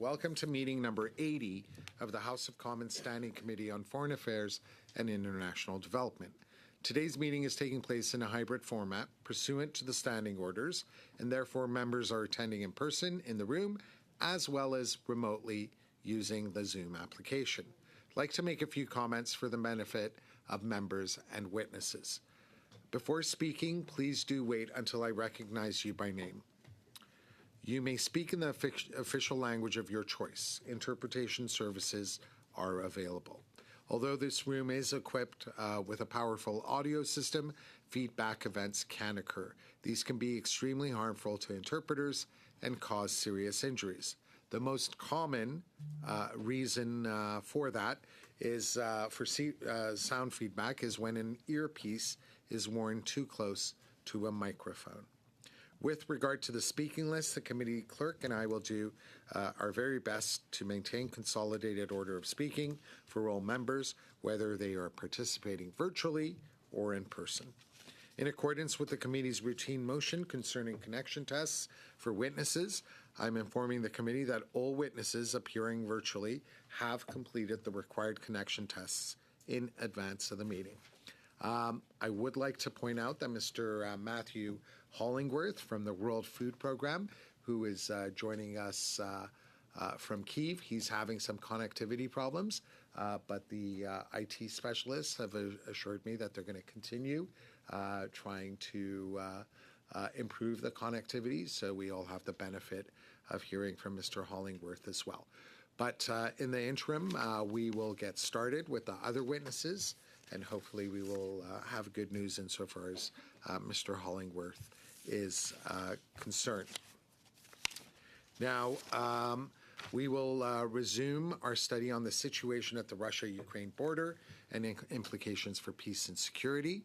Welcome to meeting number 80 of the House of Commons Standing Committee on Foreign Affairs and International Development. Today's meeting is taking place in a hybrid format pursuant to the standing orders, and therefore members are attending in person in the room as well as remotely using the Zoom application. I'd like to make a few comments for the benefit of members and witnesses. Before speaking, please do wait until I recognize you by name. You may speak in the official language of your choice. Interpretation services are available. Although this room is equipped with a powerful audio system, feedback events can occur. These can be extremely harmful to interpreters and cause serious injuries. The most common reason for that is for sound feedback is when an earpiece is worn too close to a microphone. With regard to the speaking list, the committee clerk and I will do our very best to maintain consolidated order of speaking for all members, whether they are participating virtually or in person. In accordance with the committee's routine motion concerning connection tests for witnesses, I'm informing the committee that all witnesses appearing virtually have completed the required connection tests in advance of the meeting. I would like to point out that Mr. Matthew Hollingworth from the World Food Program, who is joining us from Kyiv, he's having some connectivity problems, but the IT specialists have assured me that they're going to continue trying to improve the connectivity, so we all have the benefit of hearing from Mr. Hollingworth as well. But in the interim, we will get started with the other witnesses, and hopefully we will have good news insofar as Mr. Hollingworth is concerned. Now, we will resume our study on the situation at the Russia-Ukraine border and implications for peace and security,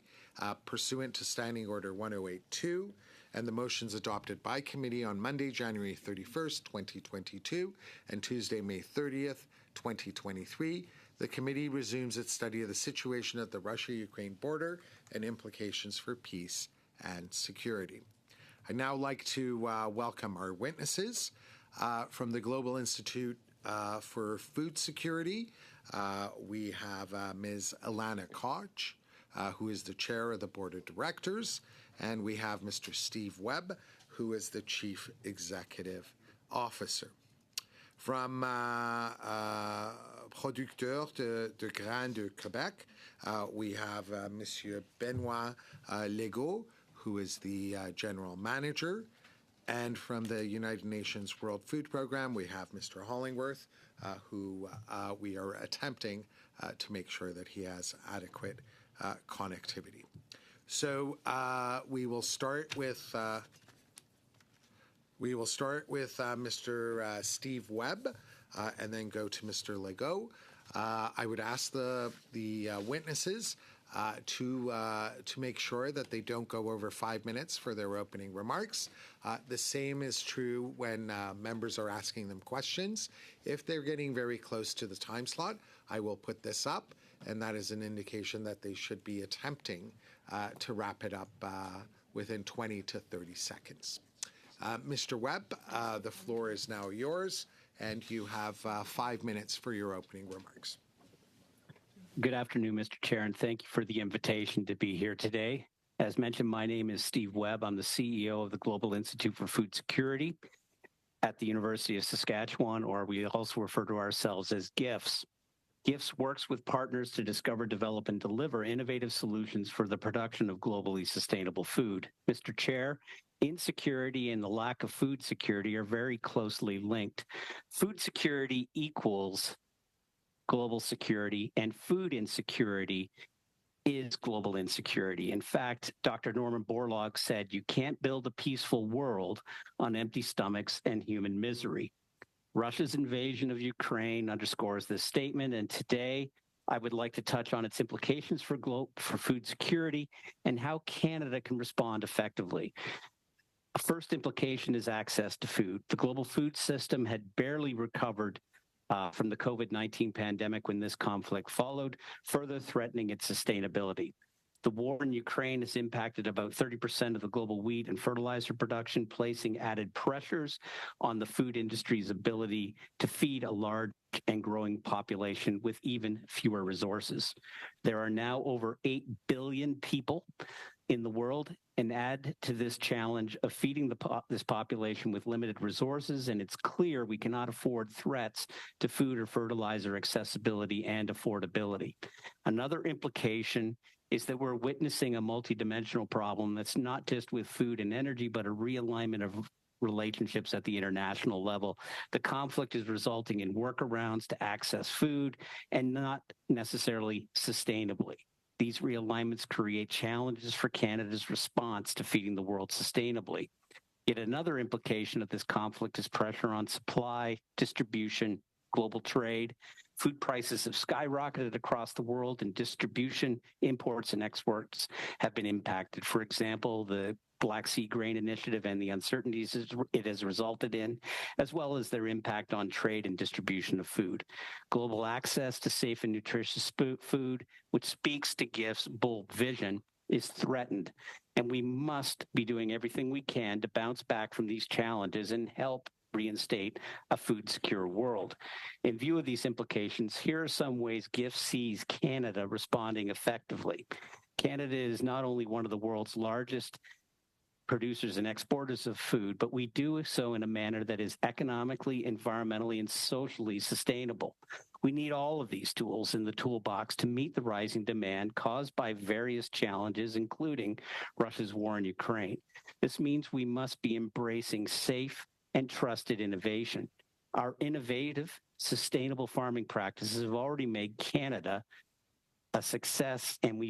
pursuant to Standing Order 1082 and the motions adopted by committee on Monday, January 31st, 2022, and Tuesday, May 30th, 2023. The committee resumes its study of the situation at the Russia-Ukraine border and implications for peace and security. I'd now like to welcome our witnesses from the Global Institute for Food Security. We have Ms. Ilana Koch, who is the chair of the board of directors, and we have Mr. Steve Webb, who is the chief executive officer. From Producteurs de Grains de Québec, we have Monsieur Benoit Legault, who is the general manager. And from the United Nations World Food Program, we have Mr. Hollingworth, who we are attempting to make sure that he has adequate connectivity. So we will start with Mr. Steve Webb, and then go to Mr. Legault. I would ask the witnesses to make sure that they don't go over 5 minutes for their opening remarks. The same is true when members are asking them questions. If they're getting very close to the time slot, I will put this up, and that is an indication that they should be attempting to wrap it up within 20 to 30 seconds. Mr. Webb, the floor is now yours, and you have 5 minutes for your opening remarks. Good afternoon, Mr. Chair, and thank you for the invitation to be here today. As mentioned, my name is Steve Webb. I'm the CEO of the Global Institute for Food Security at the University of Saskatchewan, or we also refer to ourselves as GIFS. GIFS works with partners to discover, develop, and deliver innovative solutions for the production of globally sustainable food. Mr. Chair, insecurity and the lack of food security are very closely linked. Food security equals global security, and food insecurity is global insecurity. In fact, Dr. Norman Borlaug said, "You can't build a peaceful world on empty stomachs and human misery." Russia's invasion of Ukraine underscores this statement, and today I would like to touch on its implications for food security and how Canada can respond effectively. A first implication is access to food. The global food system had barely recovered from the COVID-19 pandemic when this conflict followed, further threatening its sustainability. The war in Ukraine has impacted about 30% of the global wheat and fertilizer production, placing added pressures on the food industry's ability to feed a large and growing population with even fewer resources. There are now over 8 billion people in the world, and add to this challenge of feeding this population with limited resources, and it's clear we cannot afford threats to food or fertilizer accessibility and affordability. Another implication is that we're witnessing a multidimensional problem that's not just with food and energy, but a realignment of relationships at the international level. The conflict is resulting in workarounds to access food and not necessarily sustainably. These realignments create challenges for Canada's response to feeding the world sustainably. Yet another implication of this conflict is pressure on supply, distribution, global trade. Food prices have skyrocketed across the world, and distribution, imports, and exports have been impacted. For example, the Black Sea Grain Initiative and the uncertainties it has resulted in, as well as their impact on trade and distribution of food. Global access to safe and nutritious food, which speaks to GIF's bold vision, is threatened, and we must be doing everything we can to bounce back from these challenges and help reinstate a food-secure world. In view of these implications, here are some ways GIF sees Canada responding effectively. Canada is not only one of the world's largest producers and exporters of food, but we do so in a manner that is economically, environmentally, and socially sustainable. We need all of these tools in the toolbox to meet the rising demand caused by various challenges, including Russia's war in Ukraine. This means we must be embracing safe and trusted innovation. Our innovative, sustainable farming practices have already made Canada a success, and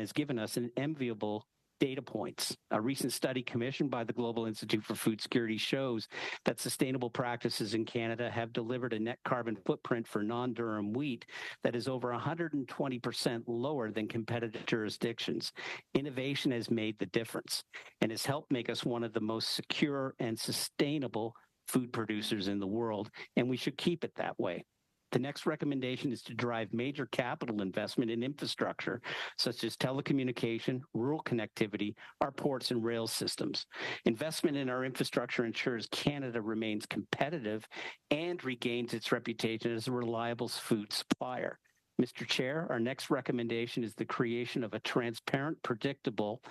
has given us an enviable data points. A recent study commissioned by the Global Institute for Food Security shows that sustainable practices in Canada have delivered a net carbon footprint for non-durum wheat that is over 120% lower than competitive jurisdictions. Innovation has made the difference and has helped make us one of the most secure and sustainable food producers in the world, and we should keep it that way. The next recommendation is to drive major capital investment in infrastructure, such as telecommunication, rural connectivity, our ports and rail systems. Investment in our infrastructure ensures Canada remains competitive and regains its reputation as a reliable food supplier. Mr. Chair, our next recommendation is the creation of a transparent, predictable,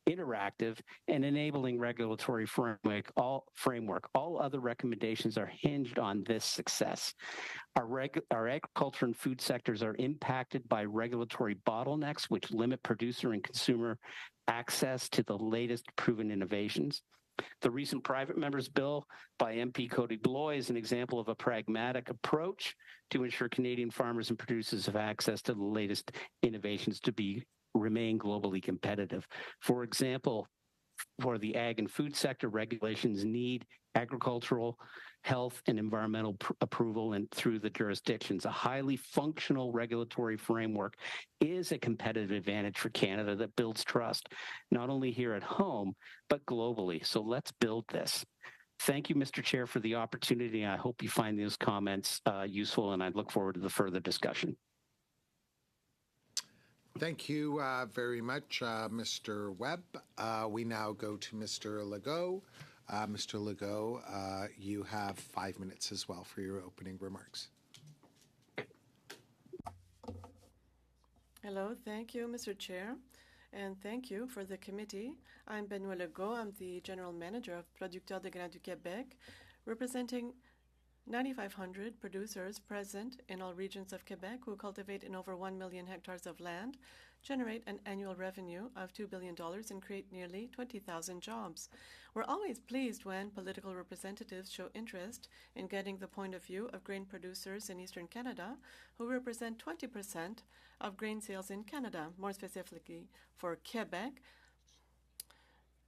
interactive, and enabling regulatory framework. All other recommendations are hinged on this success. Our agriculture and food sectors are impacted by regulatory bottlenecks, which limit producer and consumer access to the latest proven innovations. The recent private member's bill by MP Cody Bloy is an example of a pragmatic approach to ensure Canadian farmers and producers have access to the latest innovations to remain globally competitive. For example, for the ag and food sector, regulations need agricultural, health, and environmental approval and through the jurisdictions. A highly functional regulatory framework is a competitive advantage for Canada that builds trust, not only here at home, but globally. So let's build this. Thank you, Mr. Chair, for the opportunity. I hope you find those comments useful, and I look forward to the further discussion. Thank you very much, Mr. Webb. We now go to Mr. Legault. Mr. Legault, you have 5 minutes as well for your opening remarks. Hello, thank you, Mr. Chair, and thank you for the committee. I'm Benoît Legault. I'm the General Manager of Producteurs de Grains du Québec, representing 9,500 producers present in all regions of Quebec who cultivate in over 1 million hectares of land, generate an annual revenue of $2 billion, and create nearly 20,000 jobs. We're always pleased when political representatives show interest in getting the point of view of grain producers in Eastern Canada, who represent 20% of grain sales in Canada. More specifically, for Quebec,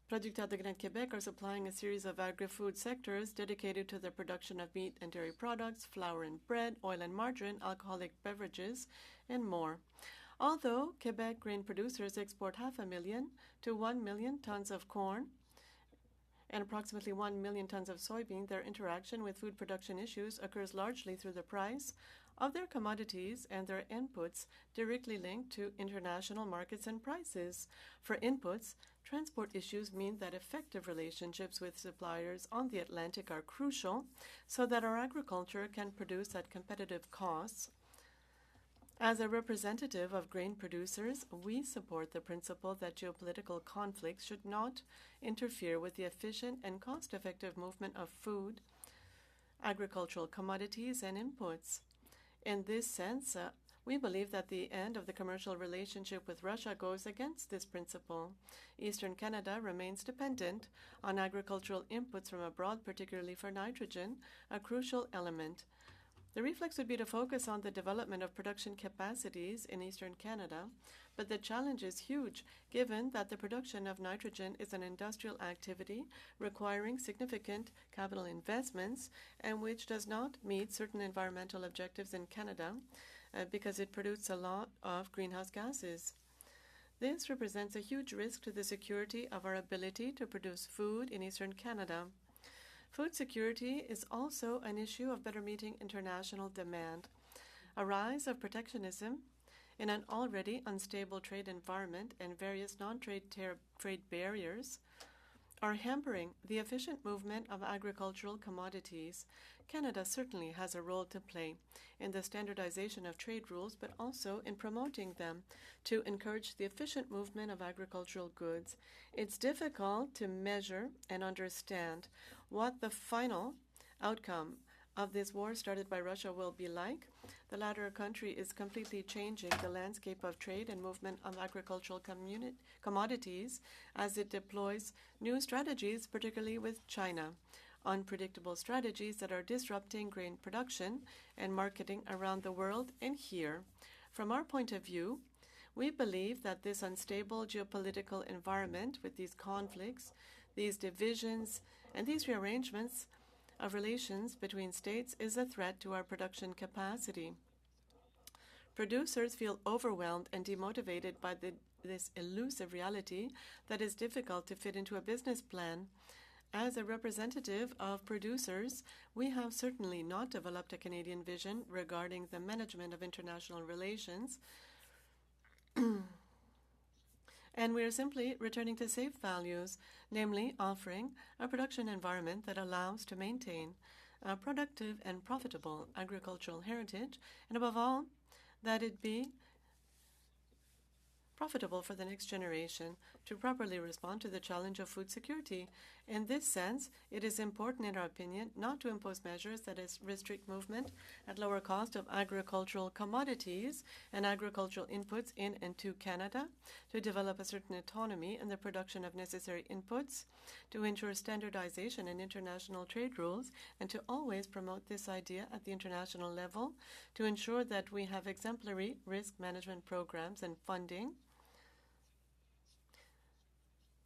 Producteurs de Grains de Québec are supplying a series of agri-food sectors dedicated to the production of meat and dairy products, flour and bread, oil and margarine, alcoholic beverages, and more. Although Quebec grain producers export 500,000 to 1 million tons of corn and approximately 1 million tons of soybean, their interaction with food production issues occurs largely through the price of their commodities and their inputs directly linked to international markets and prices. For inputs, transport issues mean that effective relationships with suppliers on the Atlantic are crucial so that our agriculture can produce at competitive costs. As a representative of grain producers, we support the principle that geopolitical conflicts should not interfere with the efficient and cost-effective movement of food, agricultural commodities, and inputs. In this sense, we believe that the end of the commercial relationship with Russia goes against this principle. Eastern Canada remains dependent on agricultural inputs from abroad, particularly for nitrogen, a crucial element. The reflex would be to focus on the development of production capacities in Eastern Canada, but the challenge is huge given that the production of nitrogen is an industrial activity requiring significant capital investments and which does not meet certain environmental objectives in Canada because it produces a lot of greenhouse gases. This represents a huge risk to the security of our ability to produce food in Eastern Canada. Food security is also an issue of better meeting international demand. A rise of protectionism in an already unstable trade environment and various non-trade trade barriers are hampering the efficient movement of agricultural commodities. Canada certainly has a role to play in the standardization of trade rules, but also in promoting them to encourage the efficient movement of agricultural goods. It's difficult to measure and understand what the final outcome of this war started by Russia will be like. The latter country is completely changing the landscape of trade and movement of agricultural commodities as it deploys new strategies, particularly with China. Unpredictable strategies that are disrupting grain production and marketing around the world and here. From our point of view, we believe that this unstable geopolitical environment with these conflicts, these divisions, and these rearrangements of relations between states is a threat to our production capacity. Producers feel overwhelmed and demotivated by this elusive reality that is difficult to fit into a business plan. As a representative of producers, we have certainly not developed a Canadian vision regarding the management of international relations, and we are simply returning to safe values, namely offering a production environment that allows to maintain a productive and profitable agricultural heritage, and above all, that it be profitable for the next generation to properly respond to the challenge of food security. In this sense, it is important, in our opinion, not to impose measures that restrict movement at lower cost of agricultural commodities and agricultural inputs in and to Canada, to develop a certain autonomy in the production of necessary inputs, to ensure standardization in international trade rules, and to always promote this idea at the international level, to ensure that we have exemplary risk management programs and funding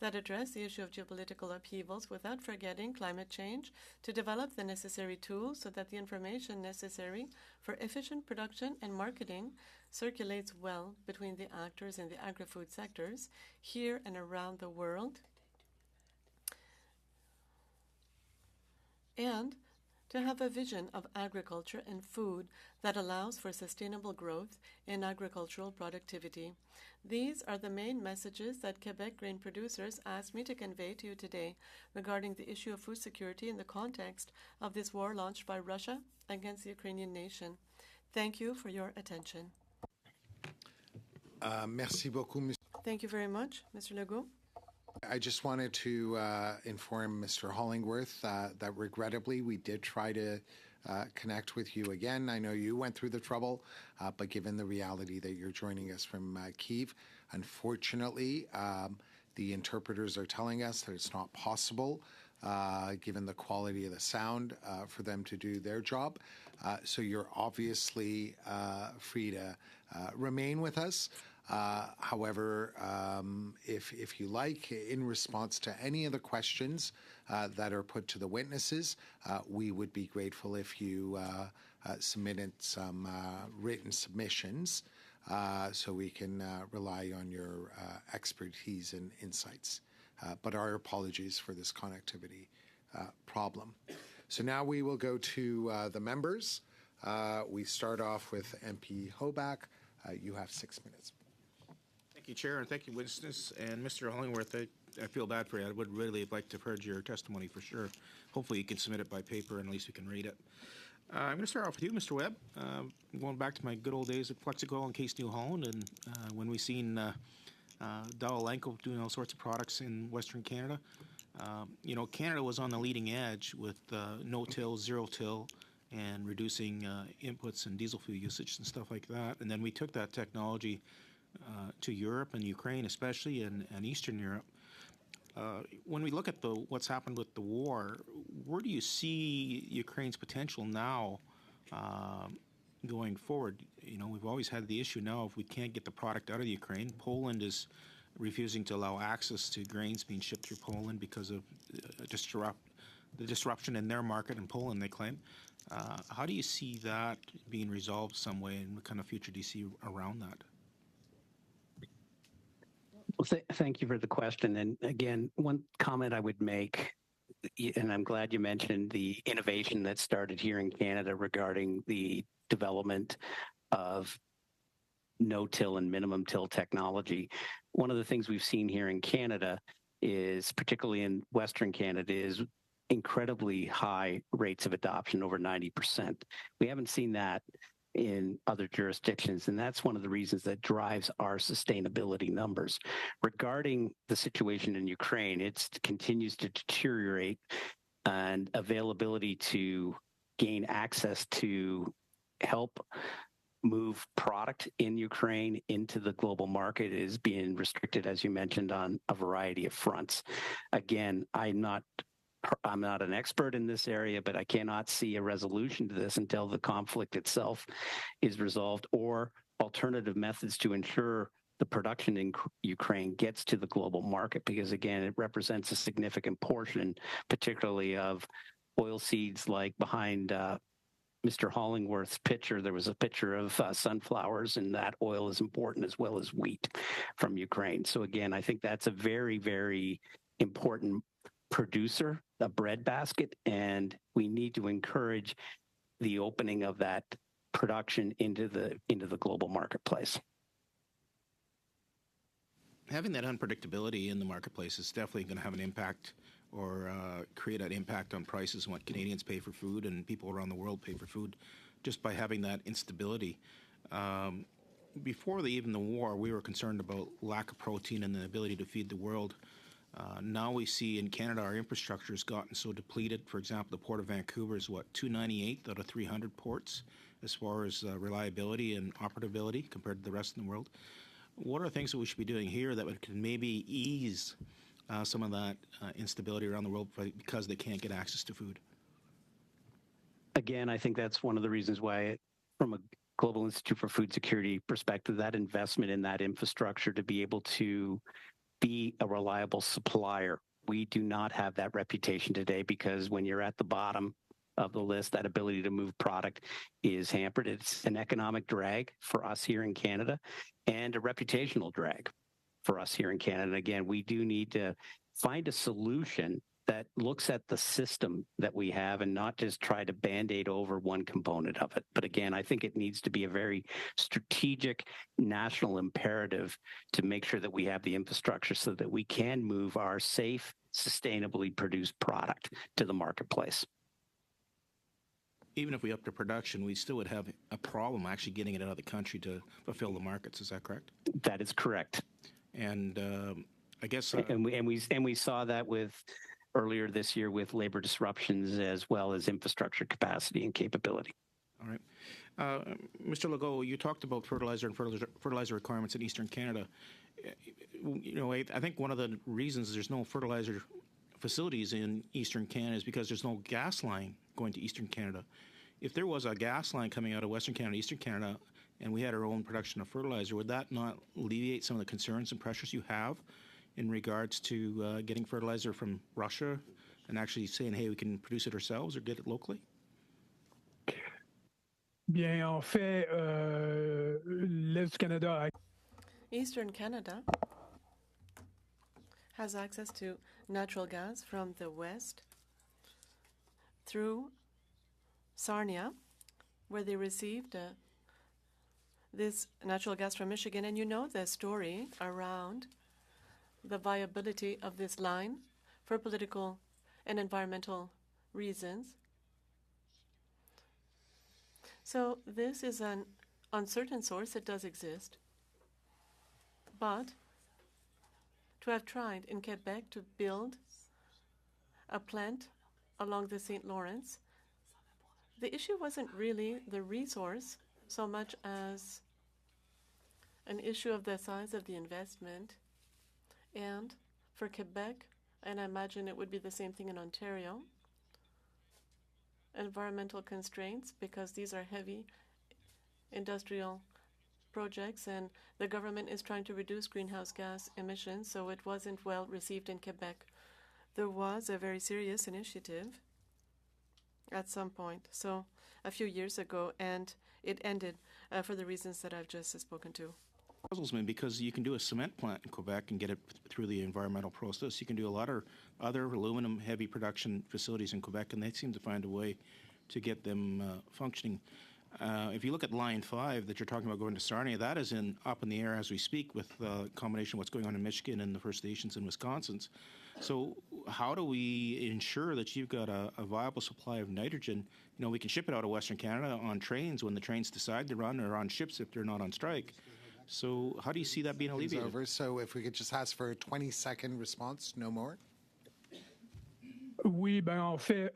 that address the issue of geopolitical upheavals without forgetting climate change, to develop the necessary tools so that the information necessary for efficient production and marketing circulates well between the actors in the agri-food sectors here and around the world, and to have a vision of agriculture and food that allows for sustainable growth in agricultural productivity. These are the main messages that Quebec grain producers asked me to convey to you today regarding the issue of food security in the context of this war launched by Russia against the Ukrainian nation. Thank you for your attention. Merci beaucoup. Thank you very much, Mr. Legault. I just wanted to inform Mr. Hollingworth that regrettably we did try to connect with you again. I know you went through the trouble, but given the reality that you're joining us from Kyiv, unfortunately, the interpreters are telling us that it's not possible, given the quality of the sound, for them to do their job. So you're obviously free to remain with us. However, if you like, in response to any of the questions that are put to the witnesses, we would be grateful if you submitted some written submissions so we can rely on your expertise and insights. But our apologies for this connectivity problem. So now we will go to the members. We start off with MP Hoback. You have 6 minutes. Thank you, Chair, and thank you, witness. And Mr. Hollingworth, I feel bad for you. I would really like to have heard your testimony for sure. Hopefully you can submit it by paper and at least we can read it. I'm going to start off with you, Mr. Webb. Going back to my good old days at Flexicoil and Case New Holland, and when we seen Dow Elanco doing all sorts of products in Western Canada. Canada was on the leading edge with no-till, zero-till, and reducing inputs and diesel fuel usage and stuff like that. And then we took that technology to Europe and Ukraine especially, and Eastern Europe. When we look at what's happened with the war, where do you see Ukraine's potential now going forward? We've always had the issue now if we can't get the product out of Ukraine. Poland is refusing to allow access to grains being shipped through Poland because of the disruption in their market in Poland, they claim. How do you see that being resolved some way, and what kind of future do you see around that? Well, thank you for the question. And again, one comment I would make, and I'm glad you mentioned the innovation that started here in Canada regarding the development of no-till and minimum-till technology. One of the things we've seen here in Canada is, particularly in Western Canada, is incredibly high rates of adoption, over 90%. We haven't seen that in other jurisdictions, and that's one of the reasons that drives our sustainability numbers. Regarding the situation in Ukraine, it continues to deteriorate, and availability to gain access to help move product in Ukraine into the global market is being restricted, as you mentioned, on a variety of fronts. Again, I'm not an expert in this area, but I cannot see a resolution to this until the conflict itself is resolved, or alternative methods to ensure the production in Ukraine gets to the global market, because again, it represents a significant portion, particularly of oil seeds, like behind Mr. Hollingworth's picture. There was a picture of sunflowers, and that oil is important, as well as wheat from Ukraine. So again, I think that's a very, very important producer, a breadbasket, and we need to encourage the opening of that production into the global marketplace. Having that unpredictability in the marketplace is definitely going to have an impact, or create an impact on prices and what Canadians pay for food and people around the world pay for food, just by having that instability. Before even the war, we were concerned about lack of protein and the ability to feed the world. Now we see in Canada our infrastructure has gotten so depleted. For example, the Port of Vancouver is 298th out of 300 ports as far as reliability and operability compared to the rest of the world. What are things that we should be doing here that can maybe ease some of that instability around the world because they can't get access to food? Again, I think that's one of the reasons why, from a Global Institute for Food Security perspective, that investment in that infrastructure to be able to be a reliable supplier. We do not have that reputation today, because when you're at the bottom of the list, that ability to move product is hampered. It's an economic drag for us here in Canada, and a reputational drag for us here in Canada. And again, we do need to find a solution that looks at the system that we have and not just try to Band-Aid over one component of it. But again, I think it needs to be a very strategic national imperative to make sure that we have the infrastructure so that we can move our safe, sustainably produced product to the marketplace. Even if we up the production, we still would have a problem actually getting it out of the country to fulfill the markets. Is that correct? That is correct. And I guess... and we saw that with earlier this year with labor disruptions, as well as infrastructure capacity and capability. All right. Mr. Legault, you talked about fertilizer and fertilizer requirements in Eastern Canada. I think one of the reasons there's no fertilizer facilities in Eastern Canada is because there's no gas line going to Eastern Canada. If there was a gas line coming out of Western Canada, Eastern Canada, and we had our own production of fertilizer, would that not alleviate some of the concerns and pressures you have in regards to getting fertilizer from Russia and actually saying, hey, we can produce it ourselves or get it locally? Bien, en fait, l'Est du Canada... Eastern Canada has access to natural gas from the west through Sarnia where they received this natural gas from Michigan. And you know the story around the viability of this line for political and environmental reasons. So this is an uncertain source. It does exist. But to have tried in Quebec to build a plant along the St. Lawrence, the issue wasn't really the resource so much as an issue of the size of the investment. And for Quebec, and I imagine it would be the same thing in Ontario, environmental constraints, because these are heavy industrial projects and the government is trying to reduce greenhouse gas emissions, so it wasn't well received in Quebec. There was a very serious initiative at some point, so a few years ago, and it ended for the reasons that I've just spoken to. Puzzles me because you can do a cement plant in Quebec and get it through the environmental process. You can do a lot of other aluminum heavy production facilities in Quebec, and they seem to find a way to get them functioning. If you look at Line 5 that you're talking about going to Sarnia, that is up in the air as we speak with a combination of what's going on in Michigan and the First Nations in Wisconsin. So how do we ensure that you've got a viable supply of nitrogen? You know, we can ship it out of Western Canada on trains when the trains decide to run, or on ships if they're not on strike. So how do you see that being alleviated? Over. So if we could just ask for a 20-second response, no more. Oui, ben en fait,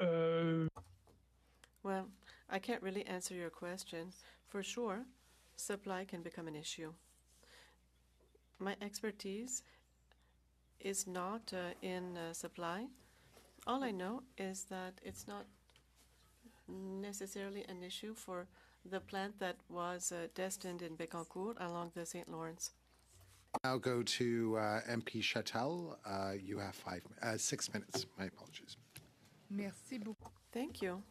Well, I can't really answer your question. For sure, supply can become an issue. My expertise is not in supply. All I know is that it's not necessarily an issue for the plant that was destined in Bécancour along the St. Lawrence. Now go to MP Châtel. You have 6 minutes. My apologies. Merci beaucoup. Thank you.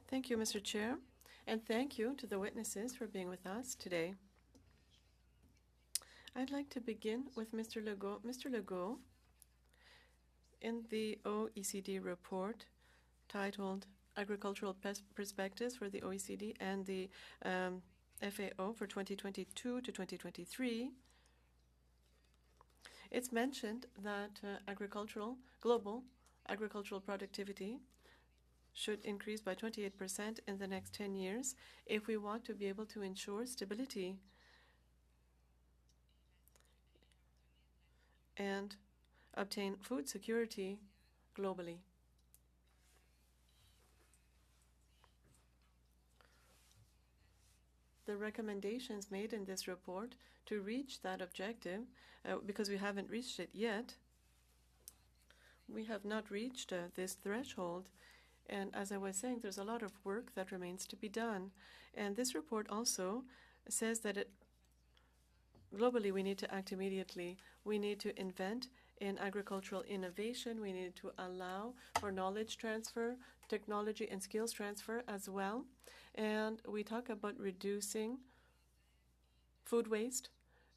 Thank you, Mr. Chair, and thank you to the witnesses for being with us today. I'd like to begin with Mr. Legault. Mr. Legault, in the OECD report titled Agricultural Perspectives for the OECD and the FAO for 2022 to 2023, it's mentioned that global agricultural productivity should increase by 28% in the next 10 years if we want to be able to ensure stability and obtain food security globally. The recommendations made in this report to reach that objective, because we haven't reached it yet, we have not reached this threshold. And as I was saying, there's a lot of work that remains to be done. And this report also says that globally we need to act immediately. We need to invent in agricultural innovation. We need to allow for knowledge transfer, technology and skills transfer as well. And we talk about reducing food waste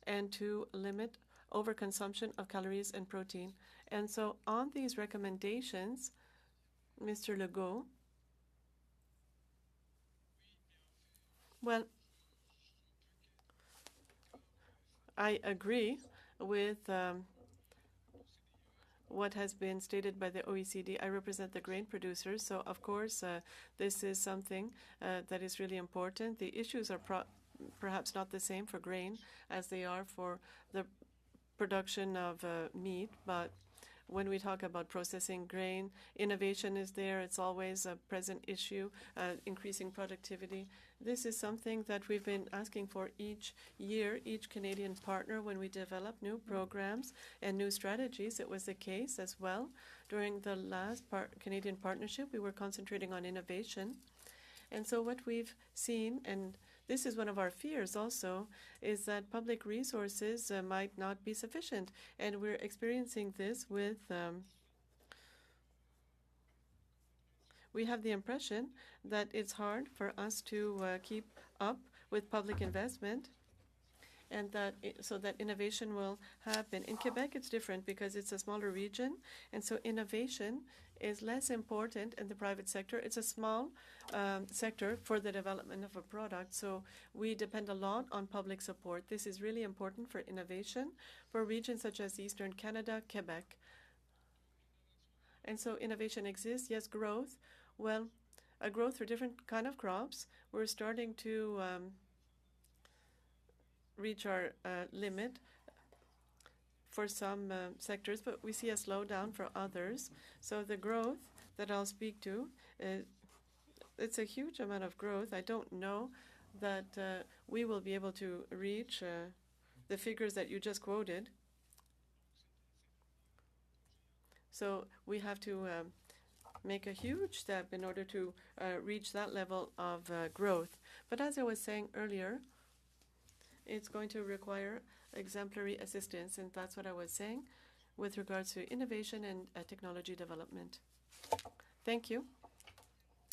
and to limit overconsumption of calories and protein. And so on these recommendations, Mr. Legault, well, I agree with what has been stated by the OECD. I represent the grain producers, so of course this is something that is really important. The issues are perhaps not the same for grain as they are for the production of meat, but when we talk about processing grain, innovation is there. It's always a present issue, increasing productivity. This is something that we've been asking for each year, each Canadian partner, when we develop new programs and new strategies. It was the case as well. During the last Canadian partnership, we were concentrating on innovation. And so what we've seen, and this is one of our fears also, is that public resources might not be sufficient. And we're experiencing this with, we have the impression that it's hard for us to keep up with public investment. and so that innovation will happen. In Quebec, it's different because it's a smaller region, and so innovation is less important in the private sector. It's a small sector for the development of a product, so we depend a lot on public support. This is really important for innovation for regions such as Eastern Canada, Quebec. And so innovation exists, yes, growth. Well, a growth for different kind of crops. We're starting to reach our limit for some sectors, but we see a slowdown for others. So the growth that I'll speak to, it's a huge amount of growth. I don't know that we will be able to reach the figures that you just quoted. So we have to make a huge step in order to reach that level of growth. But as I was saying earlier, it's going to require exemplary assistance, and that's what I was saying with regards to innovation and technology development. Thank you.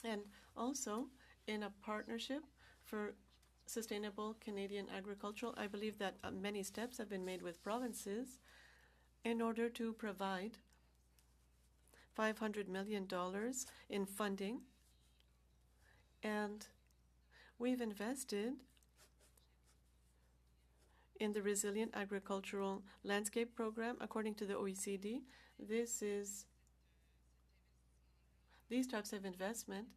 And also, in a partnership for sustainable Canadian agriculture, I believe that many steps have been made with provinces in order to provide $500 million in funding, and we've invested in the Resilient Agricultural Landscape Program. According to the OECD, these types of investment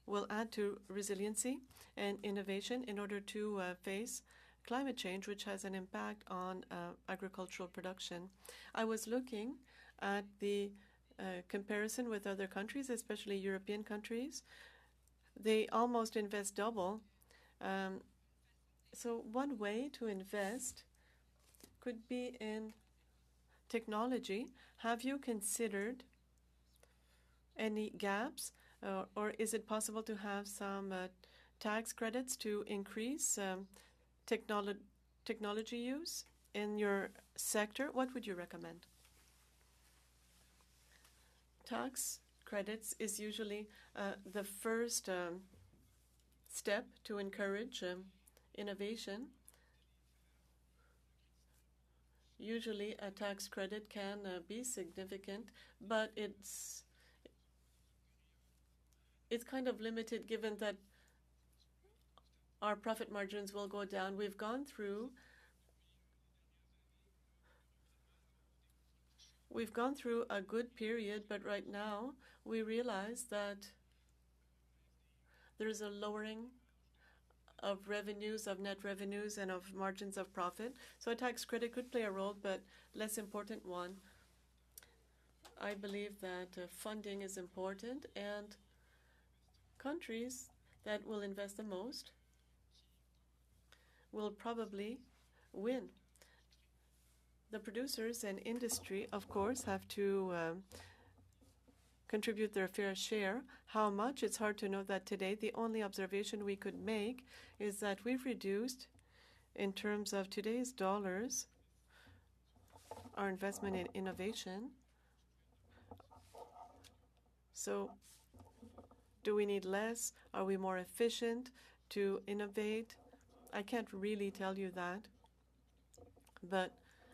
will add to resiliency and innovation in order to face climate change, which has an impact on agricultural production. I was looking at the comparison with other countries, especially European countries. They almost invest double. So one way to invest could be in technology. Have you considered any gaps, or is it possible to have some tax credits to increase technology use in your sector? What would you recommend? Tax credits is usually the first step to encourage innovation. Usually a tax credit can be significant, but it's kind of limited given that our profit margins will go down. We've gone through a good period, but right now we realize that there's a lowering of revenues, of net revenues, and of margins of profit. So a tax credit could play a role, but less important one. I believe that funding is important, and countries that will invest the most will probably win. The producers and industry, of course, have to contribute their fair share. How much? It's hard to know that today. The only observation we could make is that we've reduced, in terms of today's dollars, our investment in innovation. So do we need less? Are we more efficient to innovate? I can't really tell you that. But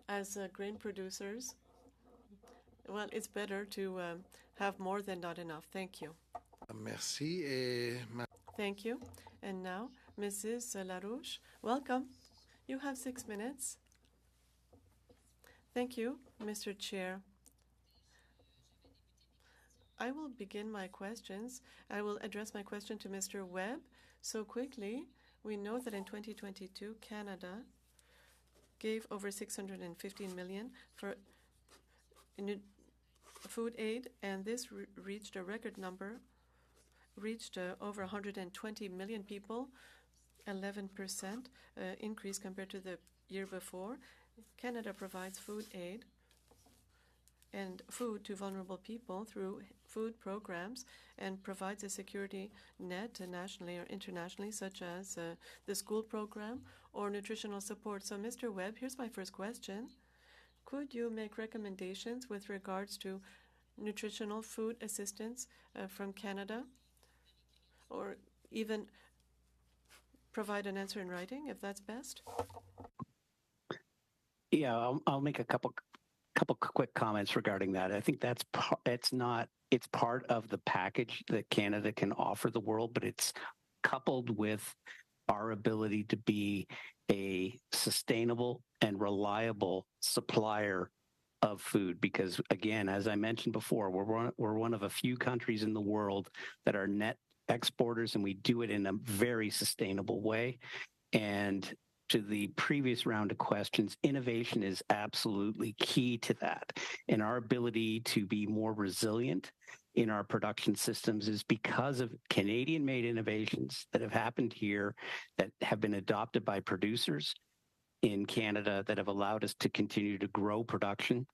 as grain producers, well, it's better to have more than not enough. Thank you. Merci. Thank you. And now, Mrs. Larouche, welcome. You have 6 minutes. Thank you, Mr. Chair. I will begin my questions. I will address my question to Mr. Webb. So quickly, we know that in 2022, Canada gave over $615 million for food aid, and this reached a record number, over 120 million people, 11% increase compared to the year before. Canada provides food aid and food to vulnerable people through food programs and provides a security net nationally or internationally, such as the school program or nutritional support. So, Mr. Webb, here's my first question. Could you make recommendations with regards to nutritional food assistance from Canada, or even provide an answer in writing, if that's best? Yeah, I'll make a couple quick comments regarding that. I think it's part of the package that Canada can offer the world, but it's coupled with our ability to be a sustainable and reliable supplier of food. Because again, as I mentioned before, we're one of a few countries in the world that are net exporters, and we do it in a very sustainable way. And to the previous round of questions, innovation is absolutely key to that. And our ability to be more resilient in our production systems is because of Canadian-made innovations that have happened here, that have been adopted by producers in Canada, that have allowed us to continue to grow production.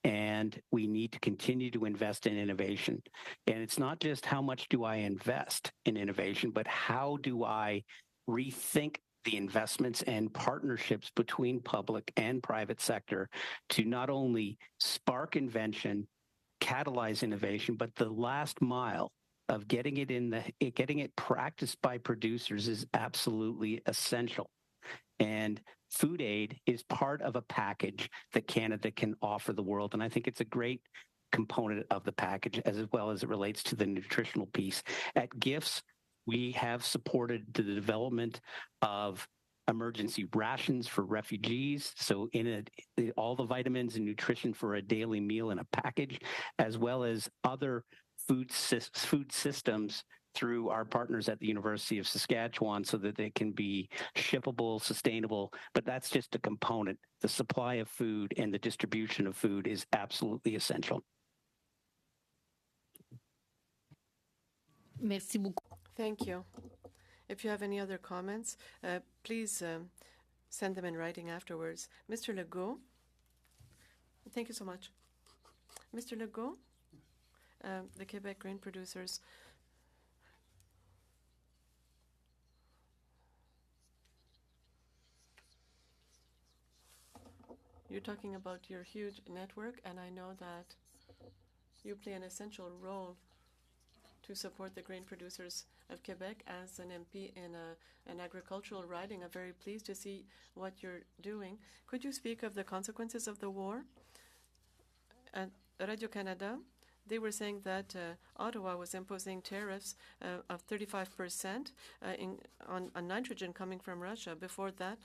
And we need to continue to invest in innovation. And it's not just how much do I invest in innovation, but how do I rethink the investments and partnerships between public and private sector to not only spark invention, catalyze innovation, but the last mile of getting it practiced by producers is absolutely essential. And food aid is part of a package that Canada can offer the world. And I think it's a great component of the package, as well as it relates to the nutritional piece. At GIFTS, we have supported the development of emergency rations for refugees. So all the vitamins and nutrition for a daily meal in a package, as well as other food systems through our partners at the University of Saskatchewan, so that they can be shippable, sustainable. But that's just a component. The supply of food and the distribution of food is absolutely essential. Merci beaucoup. Thank you. If you have any other comments, please send them in writing afterwards. Mr. Legault, thank you so much. Mr. Legault, the Quebec grain producers. You're talking about your huge network, and I know that you play an essential role to support the grain producers of Quebec. As an MP in an agricultural riding, I'm very pleased to see what you're doing. Could you speak of the consequences of the war? At Radio-Canada, they were saying that Ottawa was imposing tariffs of 35% on nitrogen coming from Russia. Before that,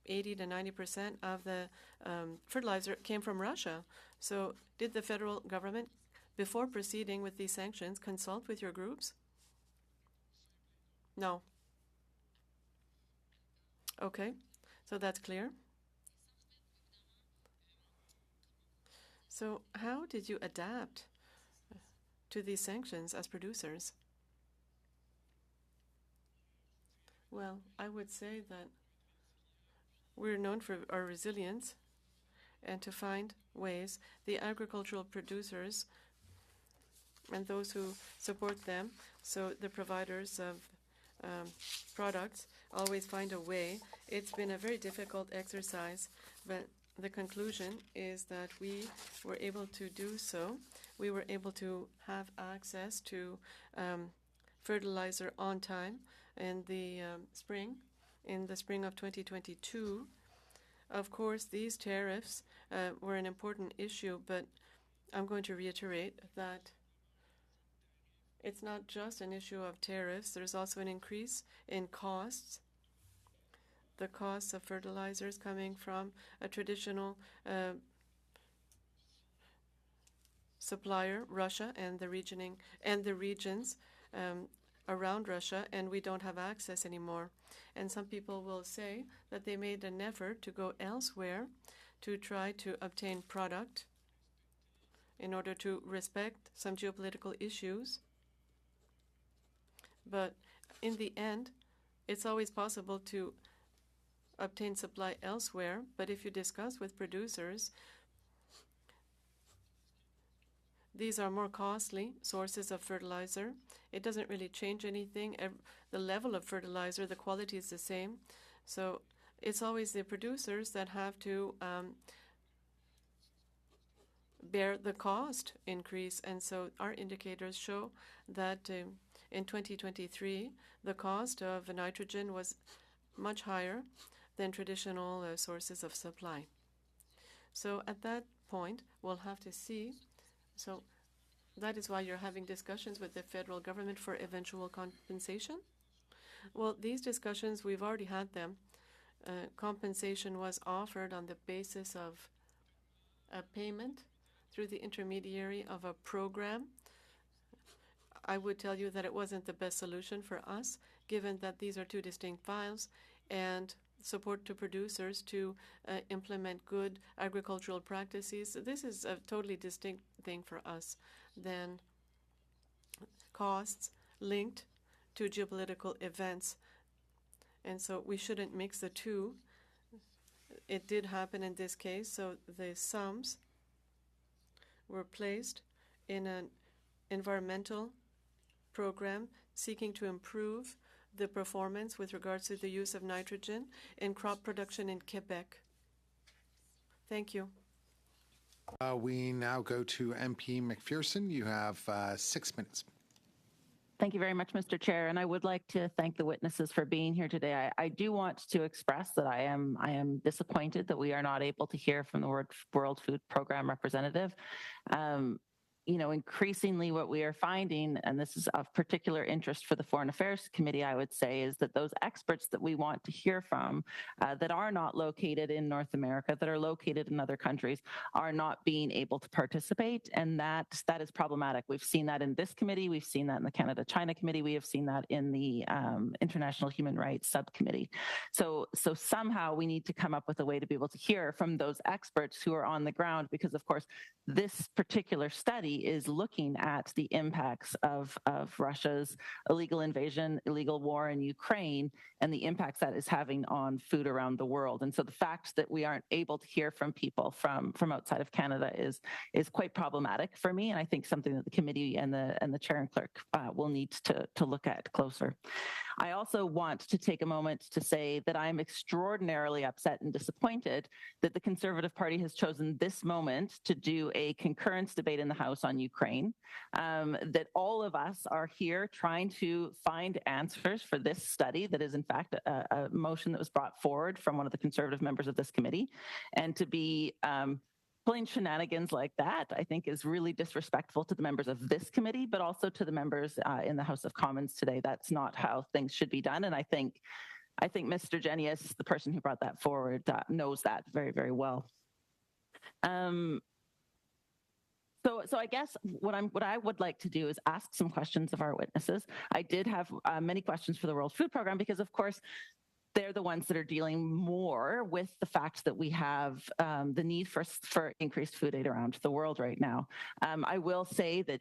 80 to 90% of the fertilizer came from Russia. So did the federal government, before proceeding with these sanctions, consult with your groups? No. Okay, so that's clear. So how did you adapt to these sanctions as producers? Well, I would say that we're known for our resilience and to find ways. The agricultural producers and those who support them, so the providers of products, always find a way. It's been a very difficult exercise, but the conclusion is that we were able to do so. We were able to have access to fertilizer on time in the spring of 2022. Of course, these tariffs were an important issue, but I'm going to reiterate that it's not just an issue of tariffs. There's also an increase in costs. The costs of fertilizers coming from a traditional supplier, Russia, and the regions around Russia, and we don't have access anymore. And some people will say that they made an effort to go elsewhere to try to obtain product in order to respect some geopolitical issues. But in the end, it's always possible to obtain supply elsewhere. But if you discuss with producers, these are more costly sources of fertilizer. It doesn't really change anything. The level of fertilizer, the quality is the same. So it's always the producers that have to bear the cost increase. And so our indicators show that in 2023, the cost of nitrogen was much higher than traditional sources of supply. So at that point, we'll have to see. So that is why you're having discussions with the federal government for eventual compensation? Well, these discussions, we've already had them. Compensation was offered on the basis of a payment through the intermediary of a program. I would tell you that it wasn't the best solution for us, given that these are two distinct files, and support to producers to implement good agricultural practices. This is a totally distinct thing for us than costs linked to geopolitical events. And so we shouldn't mix the two. It did happen in this case, so the sums were placed in an environmental program seeking to improve the performance with regards to the use of nitrogen in crop production in Quebec. Thank you. We now go to MP McPherson. You have 6 minutes. Thank you very much, Mr. Chair, and I would like to thank the witnesses for being here today. I do want to express that I am disappointed that we are not able to hear from the World Food Program representative. Increasingly what we are finding, and this is of particular interest for the Foreign Affairs Committee, I would say, is that those experts that we want to hear from that are not located in North America, that are located in other countries, are not being able to participate, and that is problematic. We've seen that in this committee, we've seen that in the Canada-China Committee, we have seen that in the International Human Rights Subcommittee. So somehow we need to come up with a way to be able to hear from those experts who are on the ground, because of course this particular study is looking at the impacts of Russia's illegal invasion, illegal war in Ukraine, and the impacts that is having on food around the world. And so the fact that we aren't able to hear from people from outside of Canada is quite problematic for me, and I think something that the committee and the chair and clerk will need to look at closer. I also want to take a moment to say that I'm extraordinarily upset and disappointed that the Conservative Party has chosen this moment to do a concurrence debate in the House on Ukraine, that all of us are here trying to find answers for this study that is in fact a motion that was brought forward from one of the Conservative members of this committee, and to be pulling shenanigans like that, I think, is really disrespectful to the members of this committee, but also to the members in the House of Commons today. That's not how things should be done, and I think Mr. Genius, the person who brought that forward, knows that very, very well. So I guess what I would like to do is ask some questions of our witnesses. I did have many questions for the World Food Program because, of course, they're the ones that are dealing more with the fact that we have the need for increased food aid around the world right now. I will say that,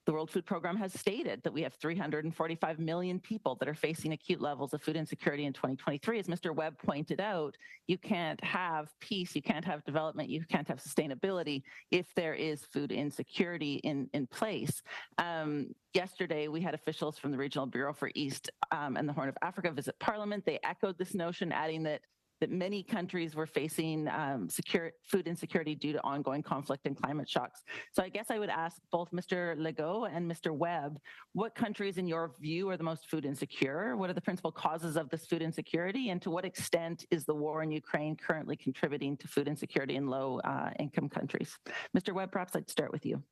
the World Food Program has stated that we have 345 million people that are facing acute levels of food insecurity in 2023. As Mr. Webb pointed out, you can't have peace, you can't have development, you can't have sustainability if there is food insecurity in place. Yesterday, we had officials from the Regional Bureau for East and the Horn of Africa visit Parliament. They echoed this notion, adding that many countries were facing food insecurity due to ongoing conflict and climate shocks. So I guess I would ask both Mr. Legault and Mr. Webb, what countries in your view are the most food insecure? What are the principal causes of this food insecurity? And to what extent is the war in Ukraine currently contributing to food insecurity in low-income countries? Mr. Webb, perhaps I'd start with you.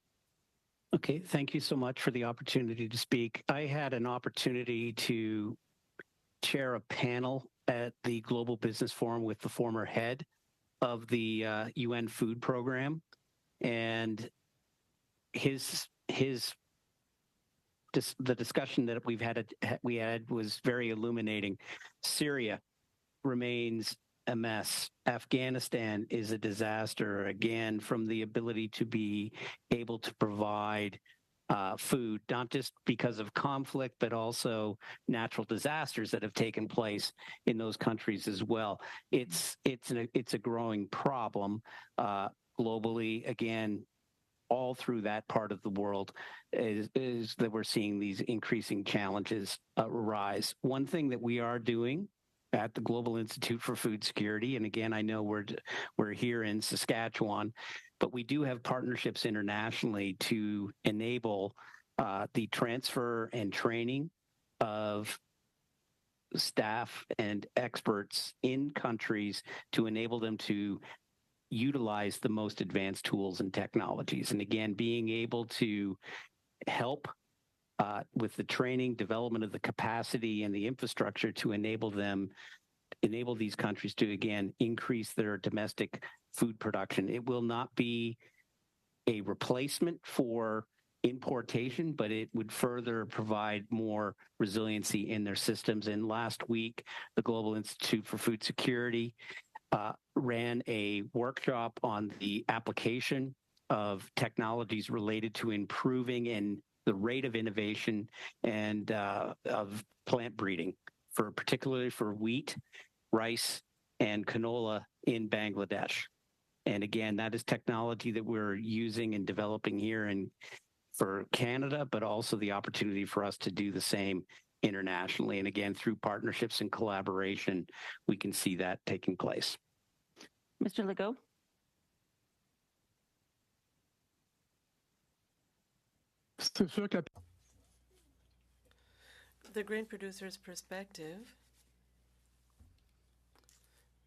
Okay, thank you so much for the opportunity to speak. I had an opportunity to chair a panel at the Global Business Forum with the former head of the UN Food Program, and the discussion that we had was very illuminating. Syria remains a mess. Afghanistan is a disaster, again, from the ability to be able to provide food, not just because of conflict, but also natural disasters that have taken place in those countries as well. It's a growing problem globally. Again, all through that part of the world is that we're seeing these increasing challenges arise. One thing that we are doing at the Global Institute for Food Security, and again, I know we're here in Saskatchewan, but we do have partnerships internationally to enable the transfer and training of staff and experts in countries to enable them to utilize the most advanced tools and technologies. And again, being able to help with the training, development of the capacity and the infrastructure to enable these countries to, again, increase their domestic food production. It will not be a replacement for importation, but it would further provide more resiliency in their systems. And last week, the Global Institute for Food Security ran a workshop on the application of technologies related to improving and the rate of innovation and of plant breeding, particularly for wheat, rice, and canola in Bangladesh. And again, that is technology that we're using and developing here for Canada, but also the opportunity for us to do the same internationally. And again, through partnerships and collaboration, we can see that taking place. Mr. Legault? C'est sûr que The grain producer's perspective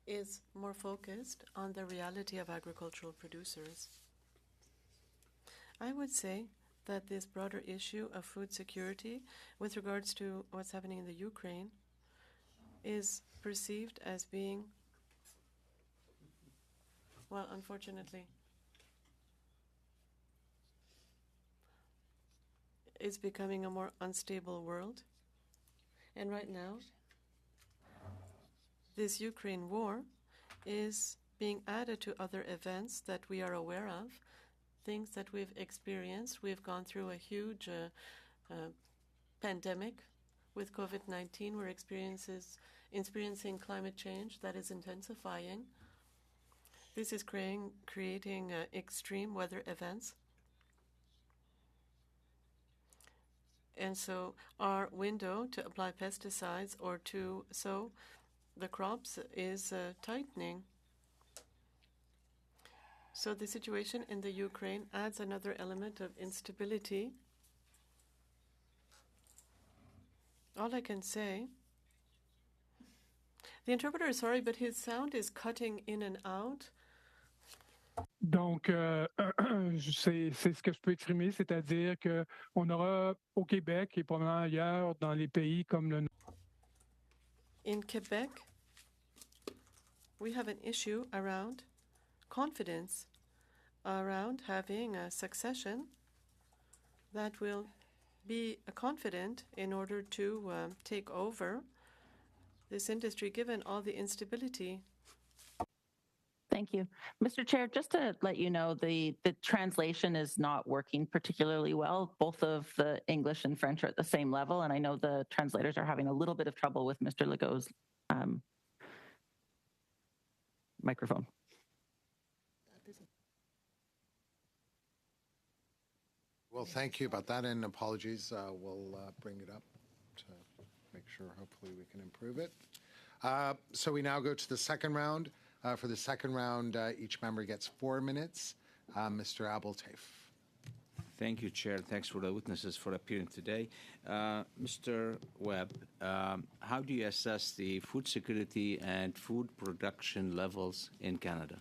is more focused on the reality of agricultural producers. I would say that this broader issue of food security with regards to what's happening in the Ukraine is perceived as being, well, unfortunately, it's becoming a more unstable world. And right now, this Ukraine war is being added to other events that we are aware of, things that we've experienced. We've gone through a huge pandemic with COVID-19. We're experiencing climate change that is intensifying. This is creating extreme weather events. And so our window to apply pesticides or to sow the crops is tightening. So the situation in the Ukraine adds another element of instability. All I can say, the interpreter is sorry, but his sound is cutting in and out. Donc, c'est ce que je peux exprimer, c'est-à-dire qu'on aura au Québec et probablement ailleurs dans les pays comme le nôtre. In Quebec, we have an issue around confidence, around having a succession that will be confident in order to take over this industry, given all the instability. Thank you. Mr. Chair, just to let you know, the translation is not working particularly well. Both of the English and French are at the same level, and I know the translators are having a little bit of trouble with Mr. Legault's microphone. Well, thank you about that, and apologies. We'll bring it up to make sure, hopefully, we can improve it. So we now go to the second round. For the second round, each member gets 4 minutes. Mr. Abeltaif. Thank you, Chair. Thanks for the witnesses for appearing today. Mr. Webb, how do you assess the food security and food production levels in Canada?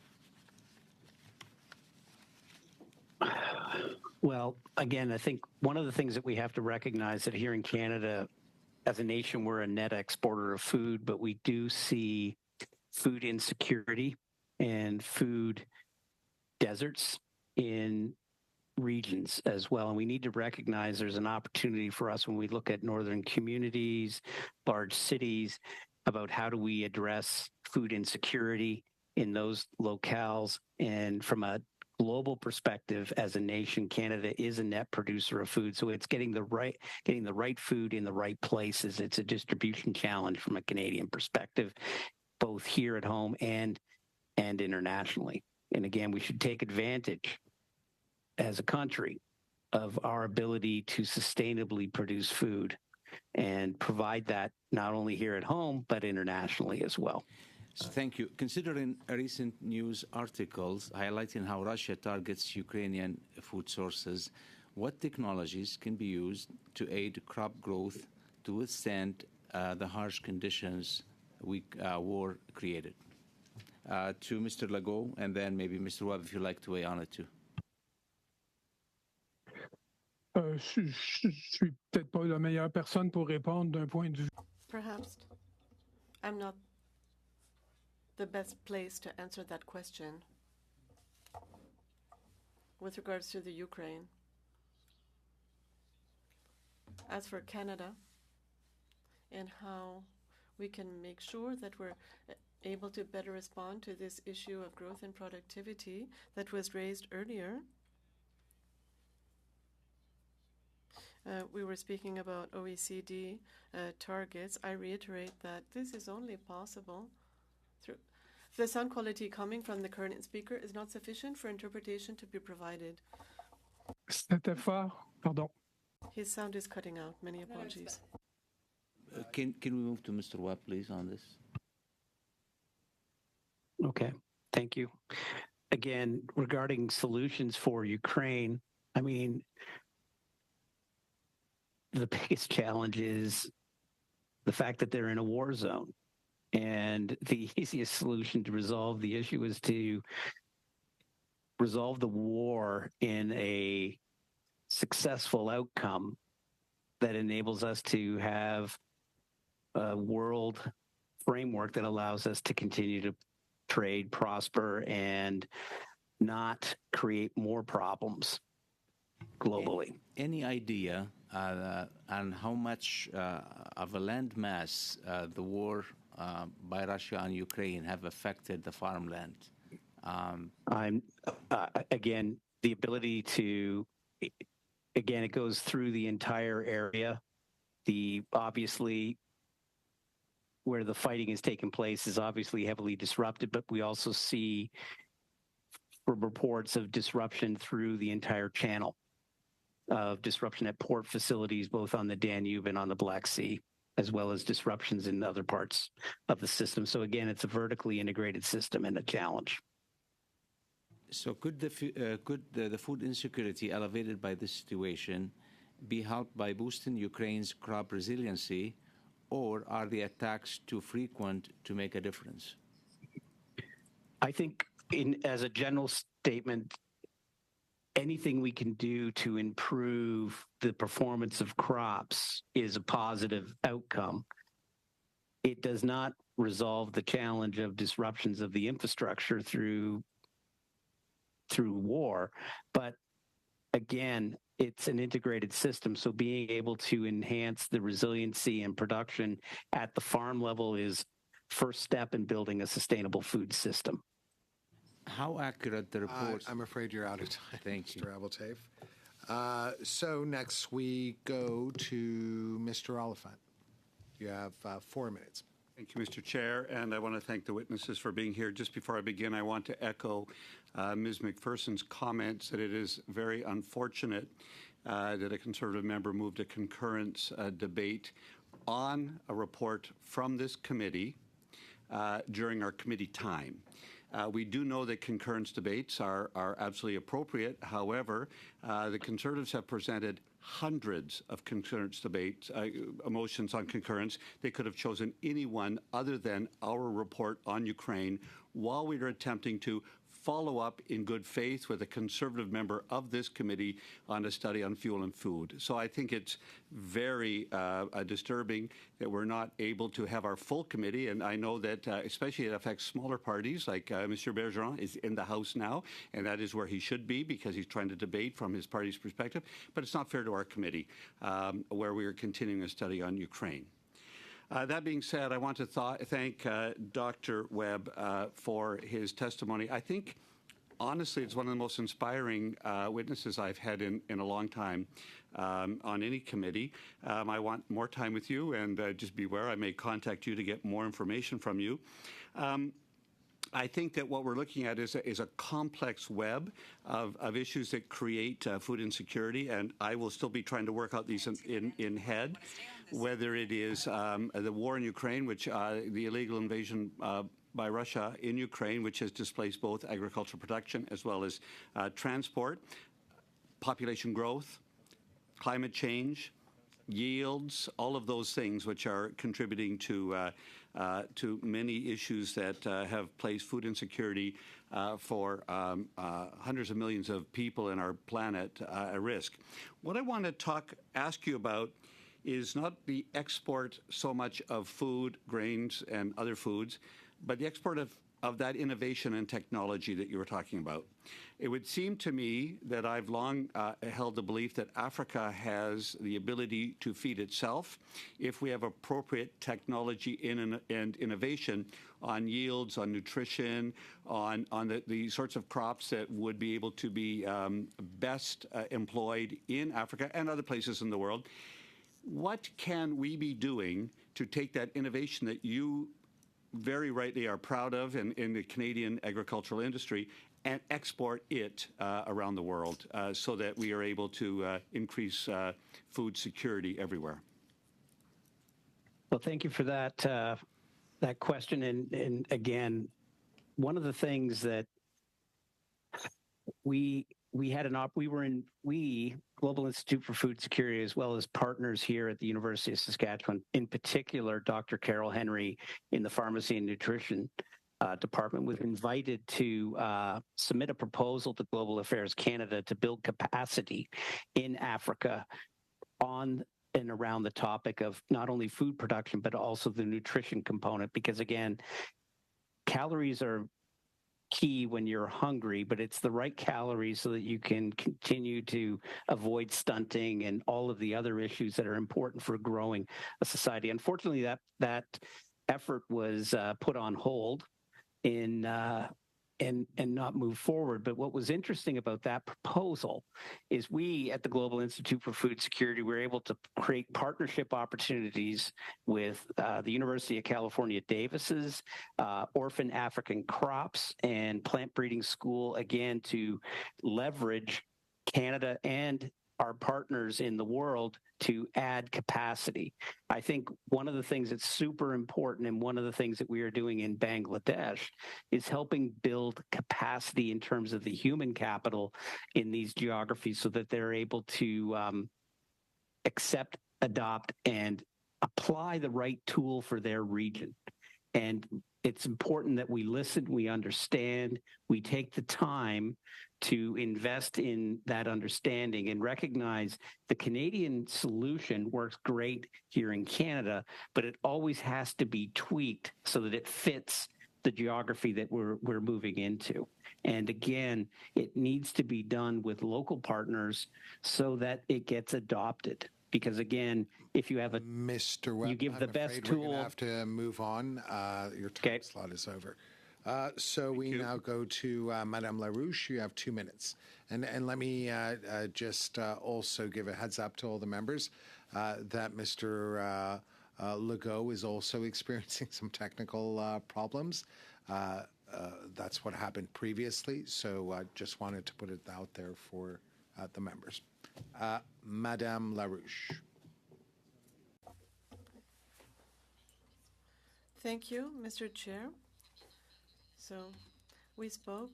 Well, again, I think one of the things that we have to recognize that here in Canada, as a nation, we're a net exporter of food, but we do see food insecurity and food deserts in regions as well. And we need to recognize there's an opportunity for us when we look at northern communities, large cities, about how do we address food insecurity in those locales. And from a global perspective, as a nation, Canada is a net producer of food. So it's getting the right food in the right places. It's a distribution challenge from a Canadian perspective, both here at home and internationally. And again, we should take advantage as a country of our ability to sustainably produce food and provide that not only here at home, but internationally as well. So thank you. Considering recent news articles highlighting how Russia targets Ukrainian food sources, what technologies can be used to aid crop growth to withstand the harsh conditions war created. To Mr. Legault, and then maybe Mr. Webb, if you'd like to weigh on it too. Je suis peut-être pas la meilleure personne pour répondre d'un point de vue. Perhaps I'm not the best place to answer that question with regards to the Ukraine. As for Canada and how we can make sure that we're able to better respond to this issue of growth and productivity that was raised earlier. We were speaking about OECD targets. I reiterate that this is only possible through the sound quality coming from the current speaker is not sufficient for interpretation to be provided. C'était fort, pardon. His sound is cutting out. Many apologies. Can we move to Mr. Webb, please, on this? Okay, thank you. Again, regarding solutions for Ukraine, I mean, the biggest challenge is the fact that they're in a war zone. And the easiest solution to resolve the issue is to resolve the war in a successful outcome that enables us to have a world framework that allows us to continue to trade, prosper, and not create more problems globally. Any idea on how much of a landmass the war by Russia on Ukraine have affected the farmland? Again, the ability to, again, it goes through the entire area. Obviously, where the fighting is taking place is obviously heavily disrupted, but we also see reports of disruption through the entire channel, of disruption at port facilities, both on the Danube and on the Black Sea, as well as disruptions in other parts of the system. So again, it's a vertically integrated system and a challenge. So could the food insecurity elevated by this situation be helped by boosting Ukraine's crop resiliency, or are the attacks too frequent to make a difference? I think, as a general statement, anything we can do to improve the performance of crops is a positive outcome. It does not resolve the challenge of disruptions of the infrastructure through war, but again, it's an integrated system, so being able to enhance the resiliency and production at the farm level is first step in building a sustainable food system. How accurate the reports? I'm afraid you're out of time, Thank you. Mr. Abeltaif. So next we go to Mr. Oliphant. You have 4 minutes. Thank you, Mr. Chair, and I want to thank the witnesses for being here. Just before I begin, I want to echo Ms. McPherson's comments that it is very unfortunate that a Conservative member moved a concurrence debate on a report from this committee during our committee time. We do know that concurrence debates are absolutely appropriate. However, the Conservatives have presented hundreds of concurrence debates, motions on concurrence. They could have chosen anyone other than our report on Ukraine while we were attempting to follow up in good faith with a Conservative member of this committee on a study on fuel and food. So I think it's very disturbing that we're not able to have our full committee, and I know that especially it affects smaller parties, like Mr. Bergeron is in the House now, and that is where he should be because he's trying to debate from his party's perspective, but it's not fair to our committee where we are continuing a study on Ukraine. That being said, I want to thank Dr. Webb for his testimony. I think, honestly, it's one of the most inspiring witnesses I've had in a long time on any committee. I want more time with you, and just beware, I may contact you to get more information from you. I think that what we're looking at is a complex web of issues that create food insecurity, and I will still be trying to work out these in head, whether it is the war in Ukraine, which the illegal invasion by Russia in Ukraine, which has displaced both agricultural production as well as transport, population growth, climate change, yields, all of those things which are contributing to many issues that have placed food insecurity for hundreds of millions of people in our planet at risk. What I want to ask you about is not the export so much of food, grains, and other foods, but the export of that innovation and technology that you were talking about. It would seem to me that I've long held the belief that Africa has the ability to feed itself if we have appropriate technology and innovation on yields, on nutrition, on the sorts of crops that would be able to be best employed in Africa and other places in the world. What can we be doing to take that innovation that you very rightly are proud of in the Canadian agricultural industry and export it around the world so that we are able to increase food security everywhere? Well, thank you for that question. And again, one of the things that we Global Institute for Food Security, as well as partners here at the University of Saskatchewan, in particular, Dr. Carol Henry in the Pharmacy and Nutrition Department, was invited to submit a proposal to Global Affairs Canada to build capacity in Africa on and around the topic of not only food production, but also the nutrition component, because again, calories are key when you're hungry, but it's the right calories so that you can continue to avoid stunting and all of the other issues that are important for growing a society. Unfortunately, that effort was put on hold and not move forward. But what was interesting about that proposal is we at the Global Institute for Food Security were able to create partnership opportunities with the University of California, Davis's Orphan African Crops and Plant Breeding School, again, to leverage Canada and our partners in the world to add capacity. I think one of the things that's super important, and one of the things that we are doing in Bangladesh, is helping build capacity in terms of the human capital in these geographies so that they're able to accept, adopt, and apply the right tool for their region. And it's important that we listen, we understand, we take the time to invest in that understanding and recognize the Canadian solution works great here in Canada, but it always has to be tweaked so that it fits the geography that we're moving into. And again, it needs to be done with local partners so that it gets adopted. Because again, if you have Mr. Webb, you give the best tool. We're going to have to move on. Your time slot is over. So we now go to Madame LaRouche. You have 2 minutes. And let me just also give a heads up to all the members that Mr. Legault is also experiencing some technical problems. That's what happened previously. So I just wanted to put it out there for the members. Madame LaRouche. Thank you, Mr. Chair. So we spoke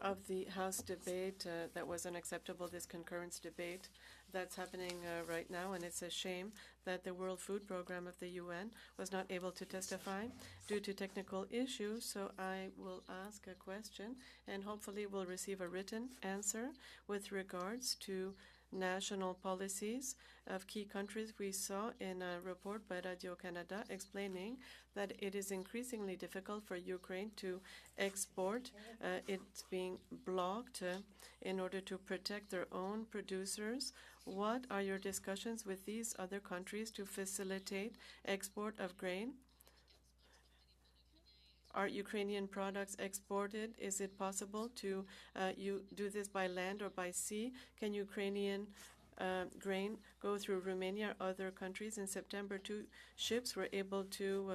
of the House debate that was unacceptable, this concurrence debate that's happening right now, and it's a shame that the World Food Program of the UN was not able to testify due to technical issues. So I will ask a question, and hopefully we'll receive a written answer with regards to national policies of key countries. We saw in a report by Radio-Canada explaining that it is increasingly difficult for Ukraine to export. It's being blocked in order to protect their own producers. What are your discussions with these other countries to facilitate export of grain? Are Ukrainian products exported? Is it possible to you do this by land or by sea? Can Ukrainian grain go through Romania or other countries? In September, 2 ships were able to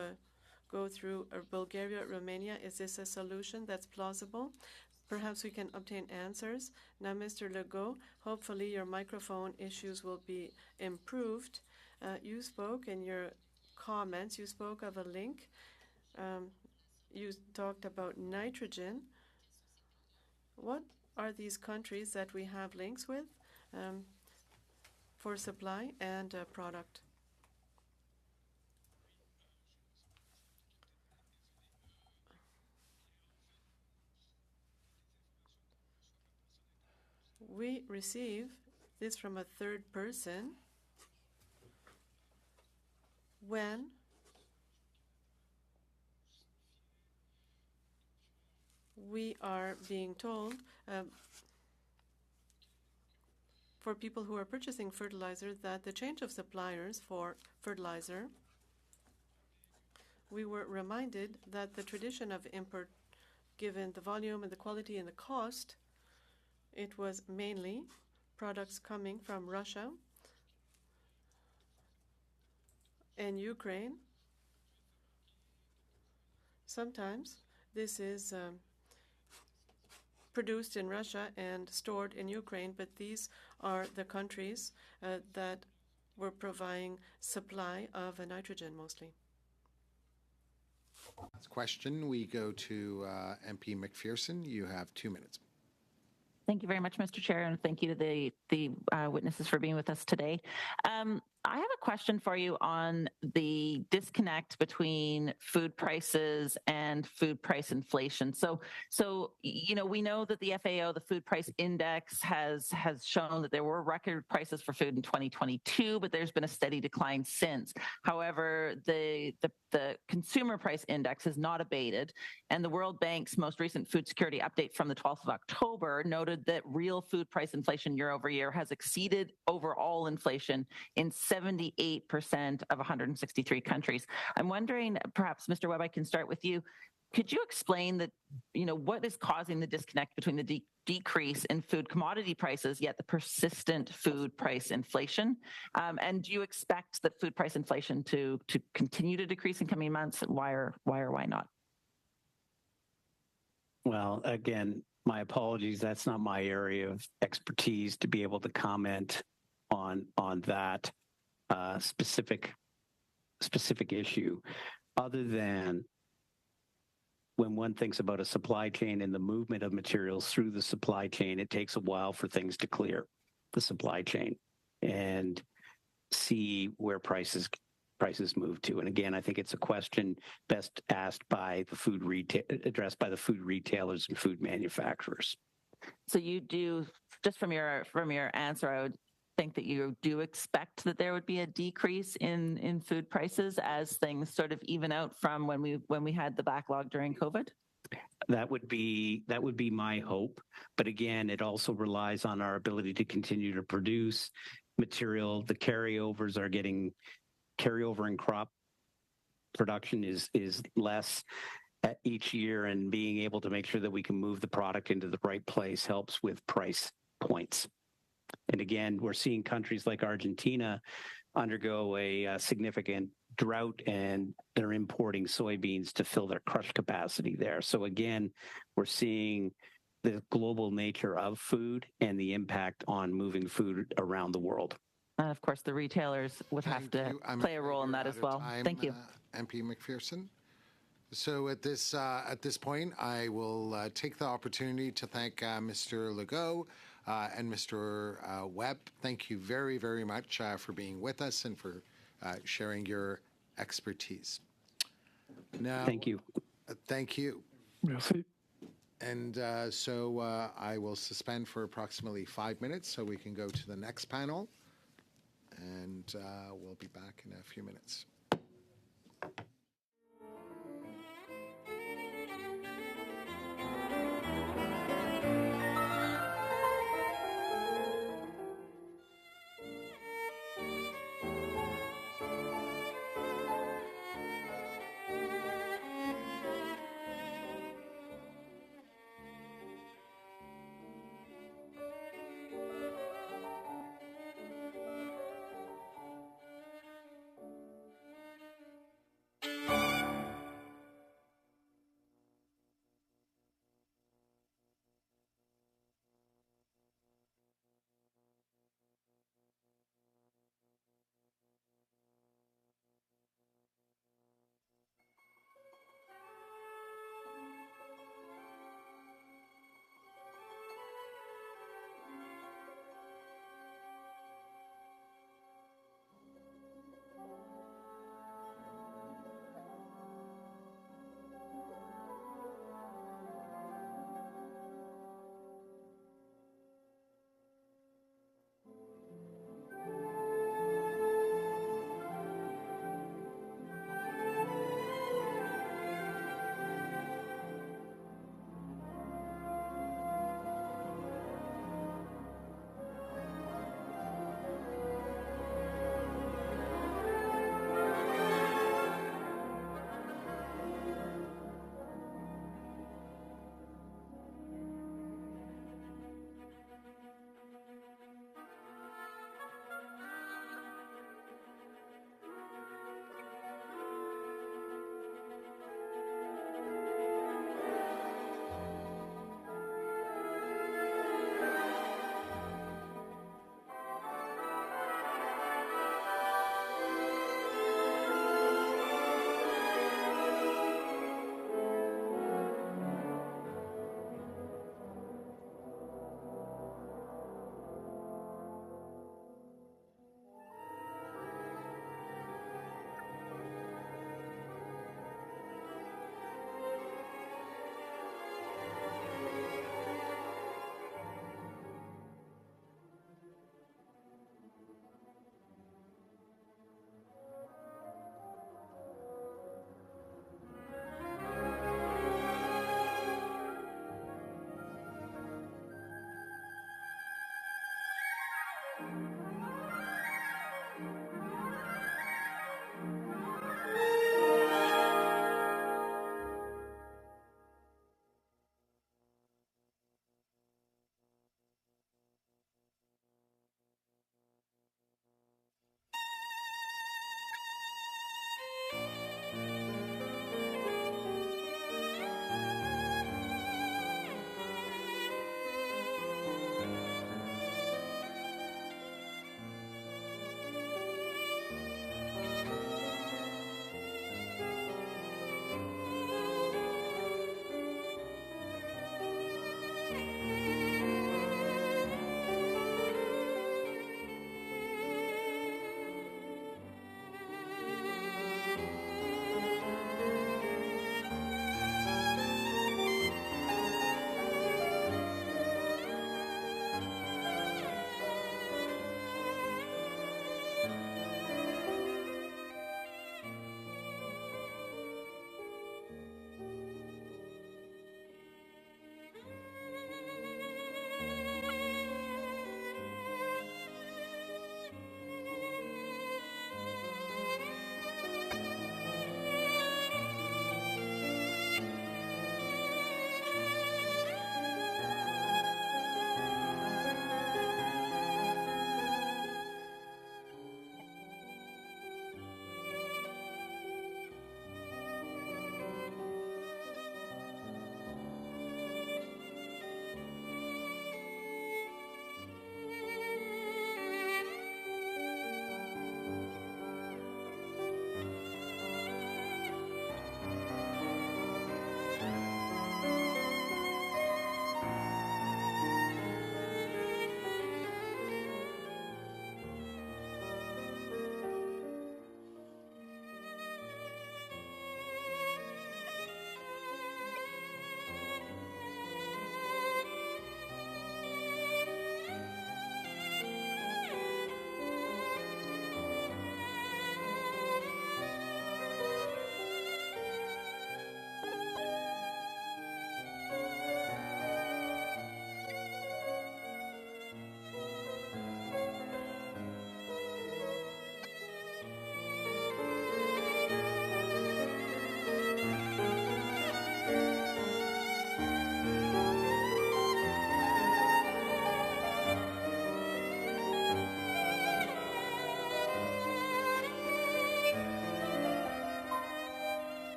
go through Bulgaria, Romania. Is this a solution that's plausible? Perhaps we can obtain answers. Now, Mr. Legault, hopefully your microphone issues will be improved. You spoke in your comments, you spoke of a link. You talked about nitrogen. What are these countries that we have links with? for supply and product. We receive this from a third person when we are being told for people who are purchasing fertilizer that the change of suppliers for fertilizer, we were reminded that the tradition of import, given the volume and the quality and the cost, it was mainly products coming from Russia and Ukraine. Sometimes this is produced in Russia and stored in Ukraine, but these are the countries that were providing supply of nitrogen mostly. Last question, we go to MP McPherson. You have 2 minutes. Thank you very much, Mr. Chair, and thank you to the witnesses for being with us today. I have a question for you on the disconnect between food prices and food price inflation. So we know that the FAO, the Food Price Index, has shown that there were record prices for food in 2022, but there's been a steady decline since. However, the Consumer Price Index has not abated, and the World Bank's most recent food security update from the 12th of October noted that real food price inflation year over year has exceeded overall inflation in 78% of 163 countries. I'm wondering, perhaps, Mr. Webb, I can start with you. Could you explain that, what is causing the disconnect between the decrease in food commodity prices, yet the persistent food price inflation? And do you expect that food price inflation to continue to decrease in coming months? Why or why not? Well, again, my apologies. That's not my area of expertise to be able to comment on that specific issue, other than when one thinks about a supply chain and the movement of materials through the supply chain, it takes a while for things to clear the supply chain and see where prices move to. And again, I think it's a question best asked by addressed by the food retailers and food manufacturers. So you do, just from your answer, I would think that you do expect that there would be a decrease in food prices as things sort of even out from when we had the backlog during COVID? That would be my hope. But again, it also relies on our ability to continue to produce material. The carryover in crop production is less each year, and being able to make sure that we can move the product into the right place helps with price points. And again, we're seeing countries like Argentina undergo a significant drought, and they're importing soybeans to fill their crush capacity there. So again, we're seeing the global nature of food and the impact on moving food around the world. And of course, the retailers would have to play a role in that as well. Thank you. MP McPherson. So at this point, I will take the opportunity to thank Mr. Legault and Mr. Webb. Thank you very, very much for being with us and for sharing your expertise. Now, thank you. Thank you. Merci. And so I will suspend for approximately 5 minutes so we can go to the next panel. And we'll be back in a few minutes.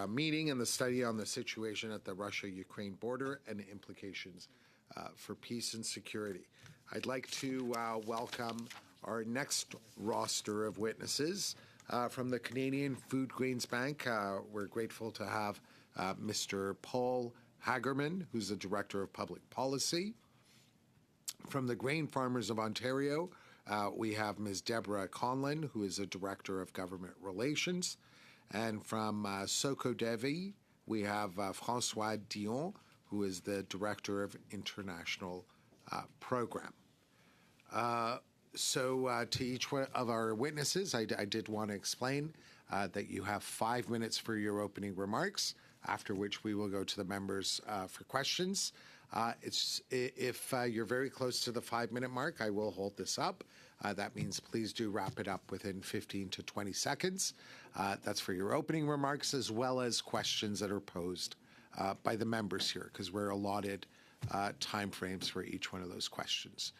meeting and the study on the situation at the Russia-Ukraine border and the implications for peace and security. I'd like to welcome our next roster of witnesses from the Canadian Food Grains Bank. We're grateful to have Mr. Paul Hagerman, who's the Director of Public Policy. From the Grain Farmers of Ontario, we have Ms. Deborah Conlon, who is the Director of Government Relations. And from Socodevi, we have François Dion, who is the Director of International Program. So to each one of our witnesses, I did want to explain that you have 5 minutes for your opening remarks, after which we will go to the members for questions. If you're very close to the 5-minute mark, I will hold this up. That means please do wrap it up within 15 to 20 seconds. That's for your opening remarks as well as questions that are posed by the members here, because we're allotted time frames for each one of those questions.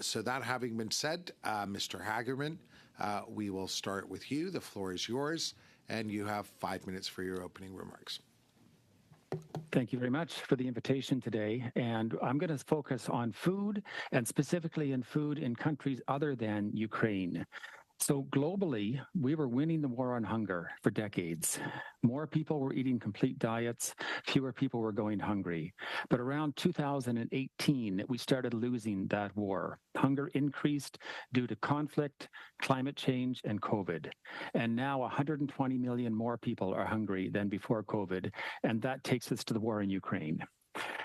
So that having been said, Mr. Hagerman, we will start with you. The floor is yours, and you have 5 minutes for your opening remarks. Thank you very much for the invitation today. And I'm going to focus on food, and specifically in food in countries other than Ukraine. So globally, we were winning the war on hunger for decades. More people were eating complete diets, fewer people were going hungry. But around 2018, we started losing that war. Hunger increased due to conflict, climate change, and COVID. And now 120 million more people are hungry than before COVID, and that takes us to the war in Ukraine.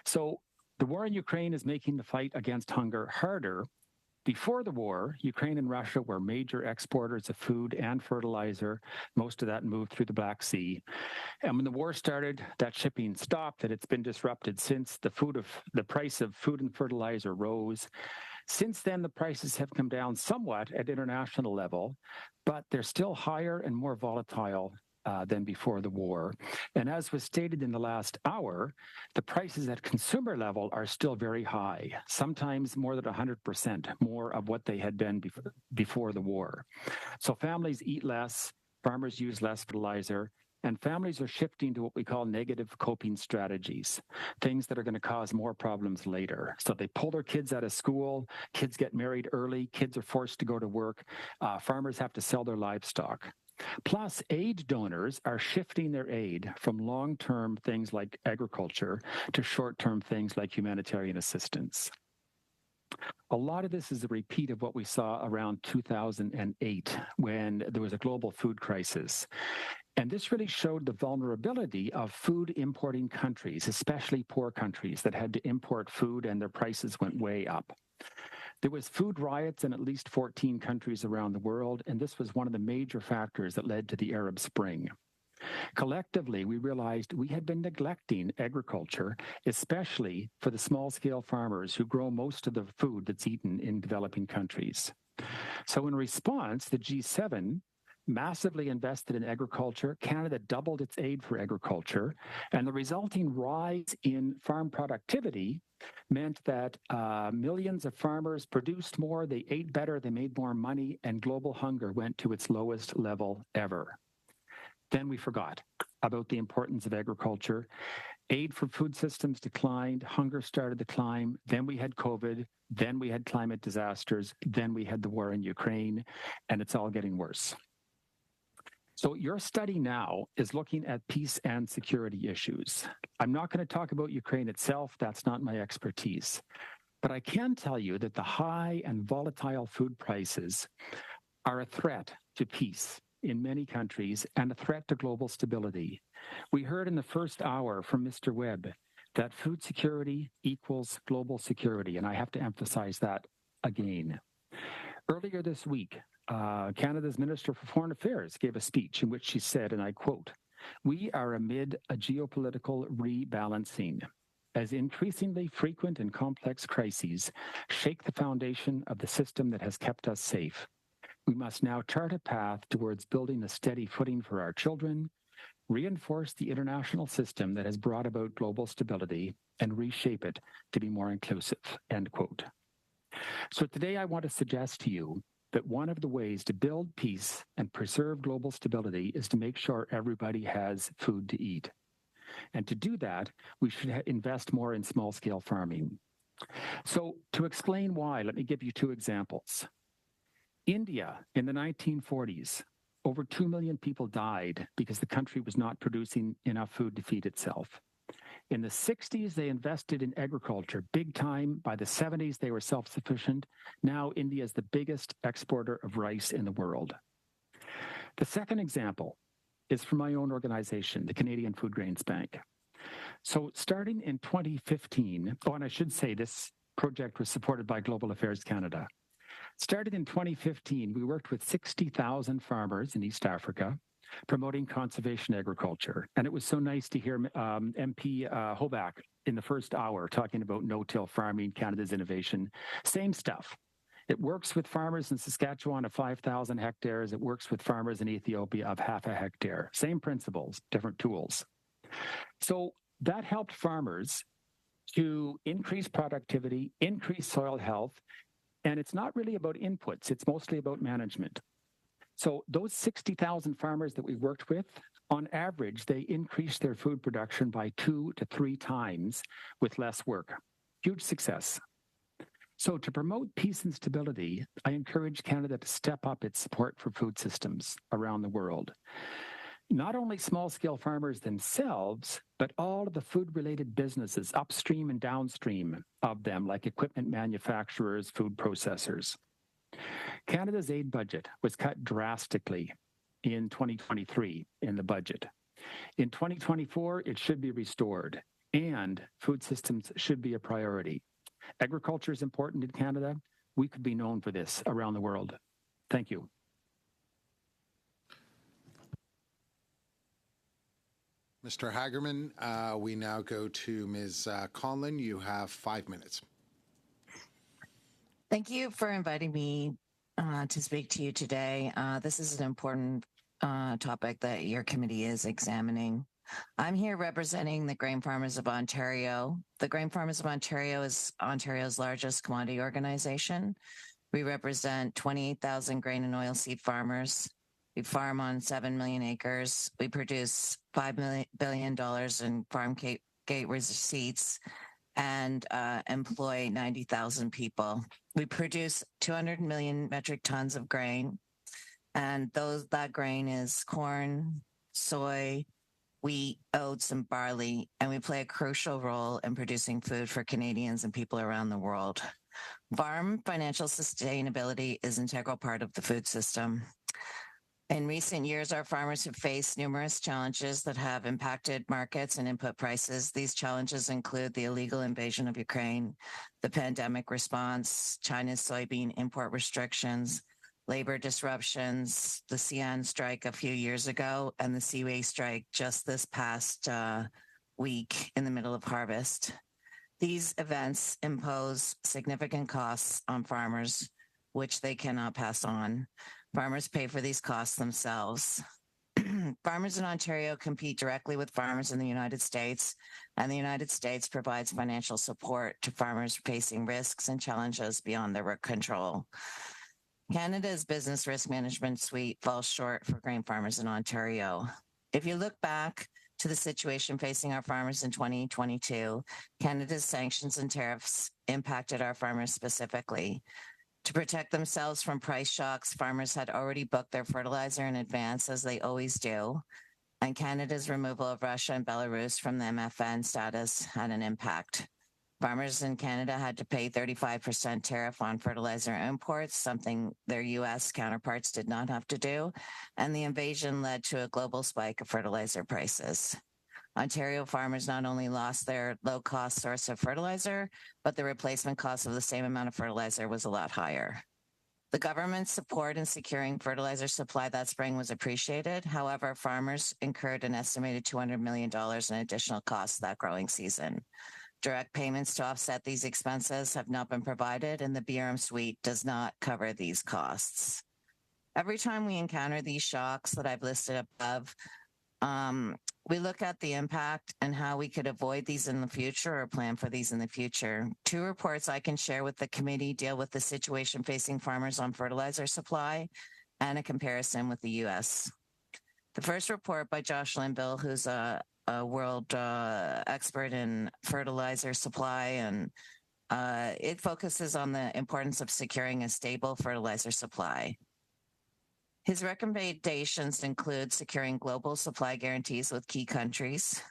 So the war in Ukraine is making the fight against hunger harder. Before the war, Ukraine and Russia were major exporters of food and fertilizer. Most of that moved through the Black Sea. And when the war started, that shipping stopped, and it's been disrupted since. The price of food and fertilizer rose. Since then, the prices have come down somewhat at international level, but they're still higher and more volatile than before the war. And as was stated in the last hour, the prices at consumer level are still very high, sometimes more than 100% more of what they had been before the war. So families eat less, farmers use less fertilizer, and families are shifting to what we call negative coping strategies, things that are going to cause more problems later. So they pull their kids out of school, kids get married early, kids are forced to go to work, farmers have to sell their livestock. Plus, aid donors are shifting their aid from long-term things like agriculture to short-term things like humanitarian assistance. A lot of this is a repeat of what we saw around 2008 when there was a global food crisis. And this really showed the vulnerability of food importing countries, especially poor countries that had to import food and their prices went way up. There was food riots in at least 14 countries around the world, and this was one of the major factors that led to the Arab Spring. Collectively, we realized we had been neglecting agriculture, especially for the small-scale farmers who grow most of the food that's eaten in developing countries. So in response, the G7 massively invested in agriculture. Canada doubled its aid for agriculture, and the resulting rise in farm productivity meant that millions of farmers produced more, they ate better, they made more money, and global hunger went to its lowest level ever. Then we forgot about the importance of agriculture. Aid for food systems declined, hunger started to climb, then we had COVID, then we had climate disasters, then we had the war in Ukraine, and it's all getting worse. So your study now is looking at peace and security issues. I'm not going to talk about Ukraine itself. That's not my expertise. But I can tell you that the high and volatile food prices are a threat to peace in many countries and a threat to global stability. We heard in the first hour from Mr. Webb that food security equals global security, and I have to emphasize that again. Earlier this week, Canada's Minister for Foreign Affairs gave a speech in which she said, and I quote, "We are amid a geopolitical rebalancing as increasingly frequent and complex crises shake the foundation of the system that has kept us safe. We must now chart a path towards building a steady footing for our children, reinforce the international system that has brought about global stability, and reshape it to be more inclusive," end quote. So today I want to suggest to you that one of the ways to build peace and preserve global stability is to make sure everybody has food to eat. And to do that, we should invest more in small-scale farming. So to explain why, let me give you two examples. India, in the 1940s, over 2 million people died because the country was not producing enough food to feed itself. In the 60s, they invested in agriculture big time. By the 70s, they were self-sufficient. Now, India is the biggest exporter of rice in the world. The second example is from my own organization, the Canadian Food Grains Bank. So starting in 2015, and I should say this project was supported by Global Affairs Canada. Started in 2015, we worked with 60,000 farmers in East Africa, promoting conservation agriculture. And it was so nice to hear MP Hoback in the first hour talking about no-till farming, Canada's innovation. Same stuff. It works with farmers in Saskatchewan of 5,000 hectares. It works with farmers in Ethiopia of half a hectare. Same principles, different tools. So that helped farmers to increase productivity, increase soil health, and it's not really about inputs. It's mostly about management. So those 60,000 farmers that we worked with, on average, they increased their food production by 2 to 3 times with less work. Huge success. So to promote peace and stability, I encourage Canada to step up its support for food systems around the world. Not only small-scale farmers themselves, but all of the food-related businesses upstream and downstream of them, like equipment manufacturers, food processors. Canada's aid budget was cut drastically in 2023 in the budget. In 2024, it should be restored, and food systems should be a priority. Agriculture is important in Canada. We could be known for this around the world. Thank you. Mr. Hagerman, we now go to Ms. Conlon. You have 5 minutes. Thank you for inviting me to speak to you today. This is an important topic that your committee is examining. I'm here representing the Grain Farmers of Ontario. The Grain Farmers of Ontario is Ontario's largest commodity organization. We represent 28,000 grain and oilseed farmers. We farm on 7 million acres. We produce $5 billion in farm gate receipts and employ 90,000 people. We produce 200 million metric tons of grain, and that grain is corn, soy, wheat, oats, and barley, and we play a crucial role in producing food for Canadians and people around the world. Farm financial sustainability is an integral part of the food system. In recent years, our farmers have faced numerous challenges that have impacted markets and input prices. These challenges include the illegal invasion of Ukraine, the pandemic response, China's soybean import restrictions, labor disruptions, the CN strike a few years ago, and the Seaway strike just this past week in the middle of harvest. These events impose significant costs on farmers, which they cannot pass on. Farmers pay for these costs themselves. Farmers in Ontario compete directly with farmers in the United States, and the United States provides financial support to farmers facing risks and challenges beyond their control. Canada's business risk management suite falls short for grain farmers in Ontario. If you look back to the situation facing our farmers in 2022, Canada's sanctions and tariffs impacted our farmers specifically. To protect themselves from price shocks, farmers had already booked their fertilizer in advance, as they always do, and Canada's removal of Russia and Belarus from the MFN status had an impact. Farmers in Canada had to pay 35% tariff on fertilizer imports, something their U.S. counterparts did not have to do, and the invasion led to a global spike of fertilizer prices. Ontario farmers not only lost their low-cost source of fertilizer, but the replacement cost of the same amount of fertilizer was a lot higher. The government's support in securing fertilizer supply that spring was appreciated. However, farmers incurred an estimated $200 million in additional costs that growing season. Direct payments to offset these expenses have not been provided, and the BRM suite does not cover these costs. Every time we encounter these shocks that I've listed above, We look at the impact and how we could avoid these in the future or plan for these in the future. Two reports I can share with the committee deal with the situation facing farmers on fertilizer supply and a comparison with the U.S. The first report by Josh Linville, who's a world expert in fertilizer supply, and it focuses on the importance of securing a stable fertilizer supply. His recommendations include securing global supply guarantees with key countries,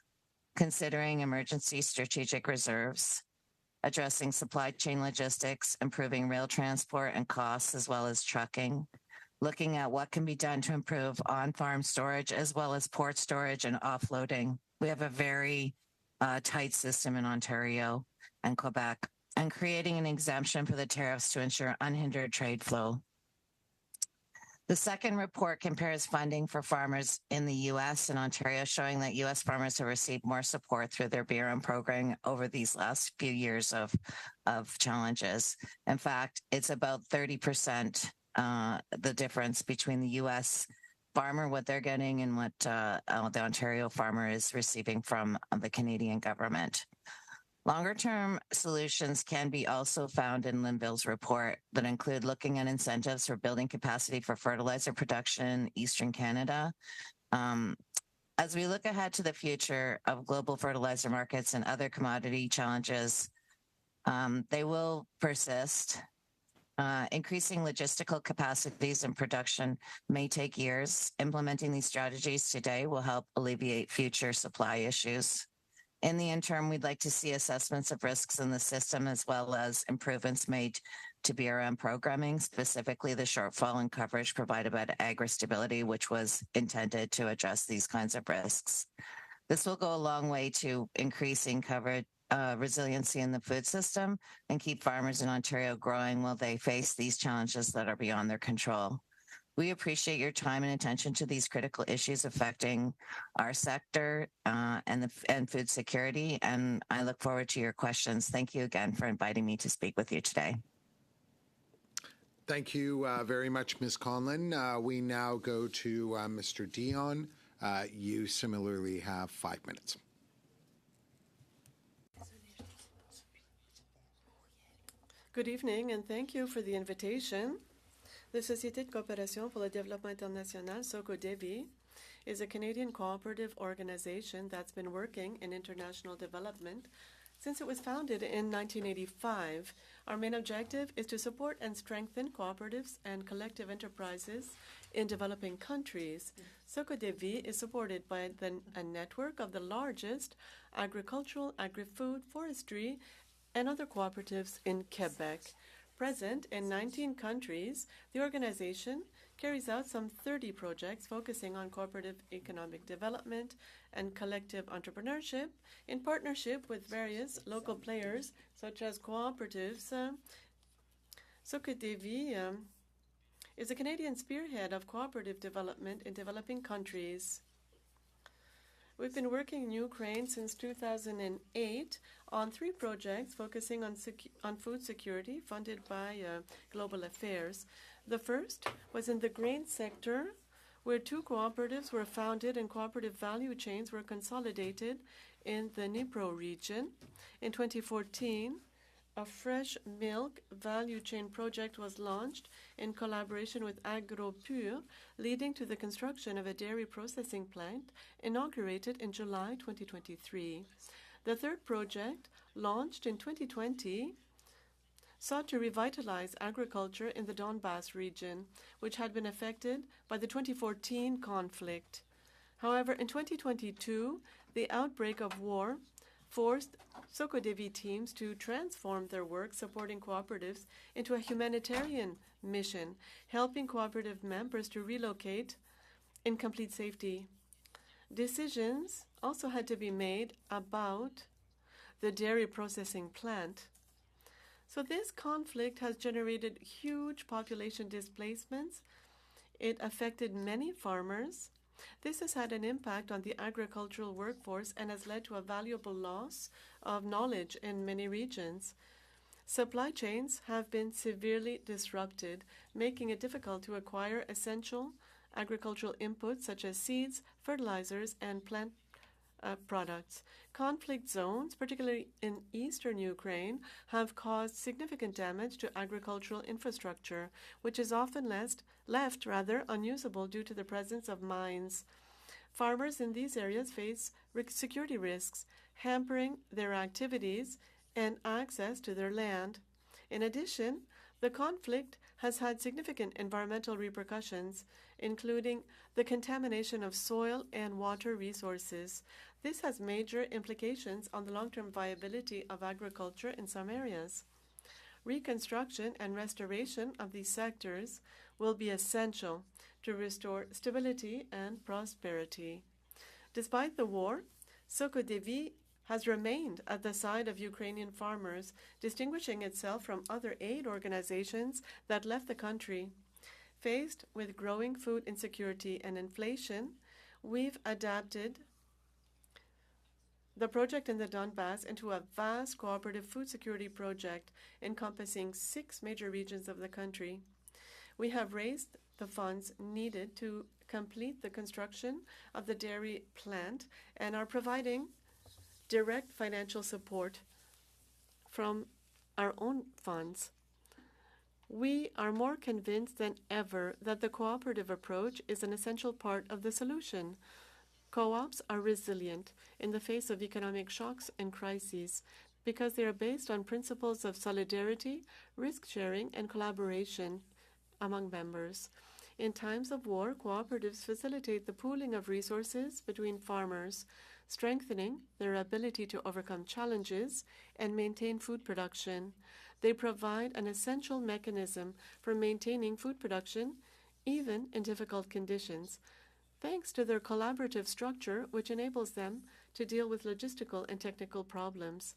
considering emergency strategic reserves, addressing supply chain logistics, improving rail transport and costs, as well as trucking, looking at what can be done to improve on-farm storage, as well as port storage and offloading. We have a very tight system in Ontario and Quebec, and creating an exemption for the tariffs to ensure unhindered trade flow. The second report compares funding for farmers in the U.S. and Ontario, showing that U.S. farmers have received more support through their BRM program over these last few years of challenges. In fact, it's about 30% the difference between the U.S. farmer, what they're getting, and what the Ontario farmer is receiving from the Canadian government. Longer-term solutions can be also found in Linville's report that include looking at incentives for building capacity for fertilizer production in Eastern Canada. As we look ahead to the future of global fertilizer markets and other commodity challenges, they will persist. Increasing logistical capacities and production may take years. Implementing these strategies today will help alleviate future supply issues. In the interim, we'd like to see assessments of risks in the system, as well as improvements made to BRM programming, specifically the shortfall in coverage provided by the agri-stability, which was intended to address these kinds of risks. This will go a long way to increasing coverage, resiliency in the food system, and keep farmers in Ontario growing while they face these challenges that are beyond their control. We appreciate your time and attention to these critical issues affecting our sector and food security, and I look forward to your questions. Thank you again for inviting me to speak with you today. Thank you very much, Ms. Conlon. We now go to Mr. Dion. You similarly have 5 minutes. Good evening, and thank you for the invitation. The Société de coopération pour le développement international, SOCODEVI, is a Canadian cooperative organization that's been working in international development since it was founded in 1985. Our main objective is to support and strengthen cooperatives and collective enterprises in developing countries. SOCODEVI is supported by a network of the largest agricultural, agri-food, forestry, and other cooperatives in Quebec. Present in 19 countries, the organization carries out some 30 projects focusing on cooperative economic development and collective entrepreneurship in partnership with various local players such as cooperatives. SOCODEVI is a Canadian spearhead of cooperative development in developing countries. We've been working in Ukraine since 2008 on 3 projects focusing on food security funded by Global Affairs. The first was in the grain sector, where 2 cooperatives were founded and cooperative value chains were consolidated in the Dnipro region. In 2014, a fresh milk value chain project was launched in collaboration with AgroPure, leading to the construction of a dairy processing plant inaugurated in July 2023. The third project, launched in 2020, sought to revitalize agriculture in the Donbass region, which had been affected by the 2014 conflict. However, in 2022, the outbreak of war forced SOCODEVI teams to transform their work supporting cooperatives into a humanitarian mission, helping cooperative members to relocate in complete safety. Decisions also had to be made about the dairy processing plant. So this conflict has generated huge population displacements. It affected many farmers. This has had an impact on the agricultural workforce and has led to a valuable loss of knowledge in many regions. Supply chains have been severely disrupted, making it difficult to acquire essential agricultural inputs such as seeds, fertilizers, and plant products. Conflict zones, particularly in eastern Ukraine, have caused significant damage to agricultural infrastructure, which is often left unusable due to the presence of mines. Farmers in these areas face security risks, hampering their activities and access to their land. In addition, the conflict has had significant environmental repercussions, including the contamination of soil and water resources. This has major implications on the long-term viability of agriculture in some areas. Reconstruction and restoration of these sectors will be essential to restore stability and prosperity. Despite the war, Sokodevi has remained at the side of Ukrainian farmers, distinguishing itself from other aid organizations that left the country. Faced with growing food insecurity and inflation, we've adapted the project in the Donbass into a vast cooperative food security project encompassing 6 major regions of the country. We have raised the funds needed to complete the construction of the dairy plant and are providing direct financial support from our own funds. We are more convinced than ever that the cooperative approach is an essential part of the solution. Co-ops are resilient in the face of economic shocks and crises because they are based on principles of solidarity, risk-sharing, and collaboration among members. In times of war, cooperatives facilitate the pooling of resources between farmers, strengthening their ability to overcome challenges and maintain food production. They provide an essential mechanism for maintaining food production, even in difficult conditions, thanks to their collaborative structure, which enables them to deal with logistical and technical problems.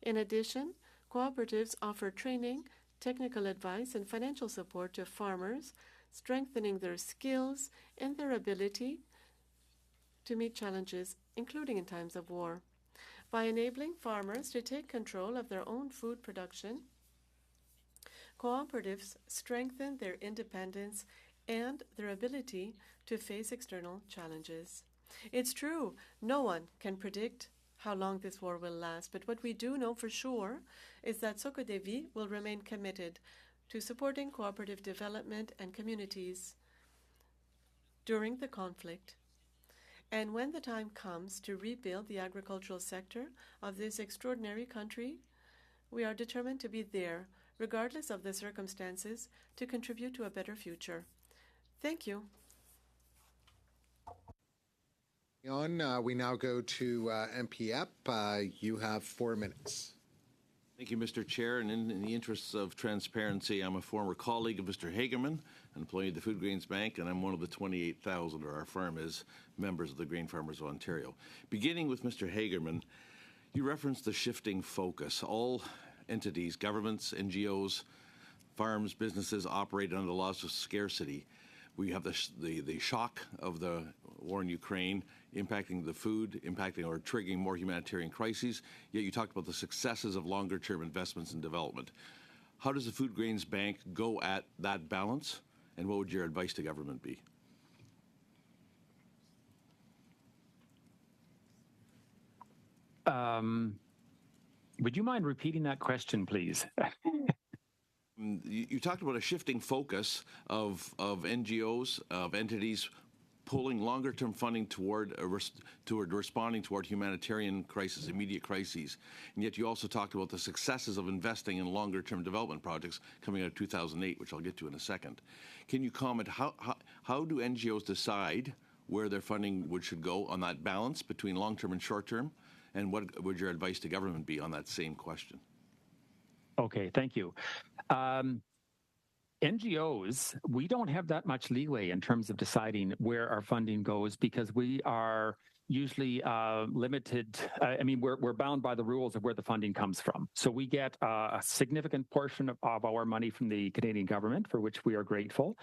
In addition, cooperatives offer training, technical advice, and financial support to farmers, strengthening their skills and their ability to meet challenges, including in times of war. By enabling farmers to take control of their own food production, cooperatives strengthen their independence and their ability to face external challenges. It's true, no one can predict how long this war will last, but what we do know for sure is that Sokodevi will remain committed to supporting cooperative development and communities during the conflict. And when the time comes to rebuild the agricultural sector of this extraordinary country, we are determined to be there, regardless of the circumstances, to contribute to a better future. Thank you. We now go to MPF. You have 4 minutes. Thank you, Mr. Chair. And in the interests of transparency, I'm a former colleague of Mr. Hagerman, an employee of the Food Grains Bank, and I'm one of the 28,000, or our firm is, members of the Grain Farmers of Ontario. Beginning with Mr. Hagerman, you referenced the shifting focus. All entities, governments, NGOs, farms, businesses operate under laws of scarcity. We have the shock of the war in Ukraine impacting the food, impacting or triggering more humanitarian crises, yet you talked about the successes of longer-term investments in development. How does the Food Grains Bank go at that balance, and what would your advice to government be? Would you mind repeating that question, please? You talked about a shifting focus of NGOs, of entities pulling longer-term funding toward responding toward humanitarian crises, immediate crises. And yet you also talked about the successes of investing in longer-term development projects coming out of 2008, which I'll get to in a second. Can you comment, how do NGOs decide where their funding should go on that balance between long-term and short-term? And what would your advice to government be on that same question? Okay, thank you. NGOs, we don't have that much leeway in terms of deciding where our funding goes because we are usually limited. We're bound by the rules of where the funding comes from. So we get a significant portion of our money from the Canadian government, for which we are grateful.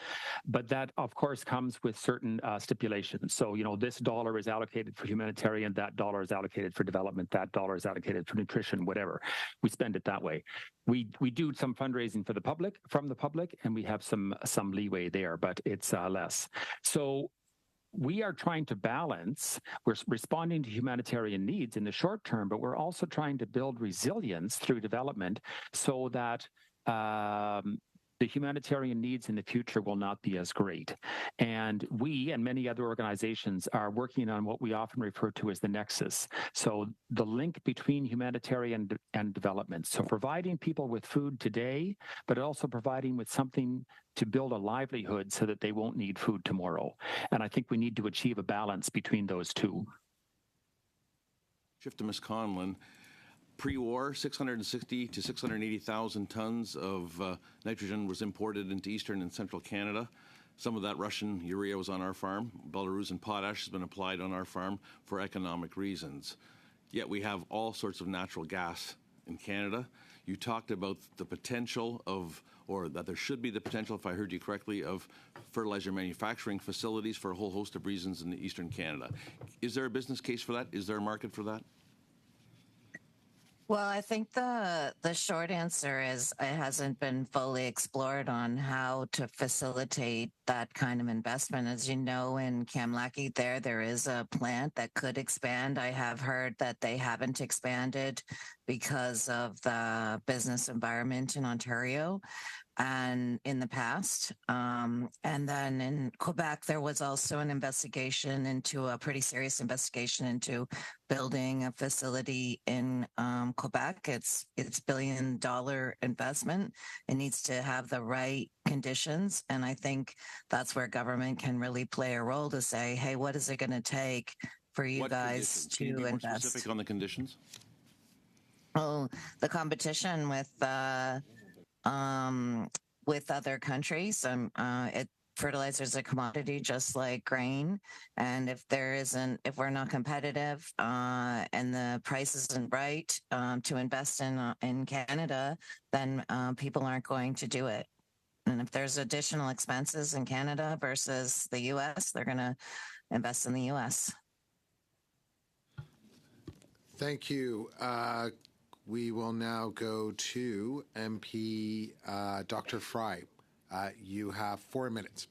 But that, of course, comes with certain stipulations. So, this dollar is allocated for humanitarian, that dollar is allocated for development, that dollar is allocated for nutrition, whatever. We spend it that way. We do some fundraising from the public, and we have some leeway there, but it's less. So we are trying to balance, we're responding to humanitarian needs in the short term, but we're also trying to build resilience through development so that the humanitarian needs in the future will not be as great. And we and many other organizations are working on what we often refer to as the nexus. So the link between humanitarian and development. So providing people with food today, but also providing with something to build a livelihood so that they won't need food tomorrow. And I think we need to achieve a balance between those two. Shift to Ms. Conlon. Pre-war, 660 to 680,000 tons of nitrogen was imported into eastern and central Canada. Some of that Russian urea was on our farm. Belarusian potash has been applied on our farm for economic reasons. Yet we have all sorts of natural gas in Canada. You talked about the potential of, or that there should be the potential, if I heard you correctly, of fertilizer manufacturing facilities for a whole host of reasons in eastern Canada. Is there a business case for that? Is there a market for that? Well, I think the short answer is it hasn't been fully explored on how to facilitate that kind of investment. As you know, in Kamlaki there is a plant that could expand. I have heard that they haven't expanded because of the business environment in Ontario and in the past. And then in Quebec, there was also an investigation into a pretty serious investigation into building a facility in Quebec. It's $1 billion investment. It needs to have the right conditions. And I think that's where government can really play a role to say, hey, what is it going to take for you guys to Can you be more invest? specific on the conditions? Oh, the competition with other countries. Fertilizer is a commodity just like grain, and if we're not competitive and the price isn't right to invest in Canada, then people aren't going to do it. And if there's additional expenses in Canada versus the U.S., they're going to invest in the U.S. Thank you. We will now go to MP Dr. Fry. You have 4 minutes.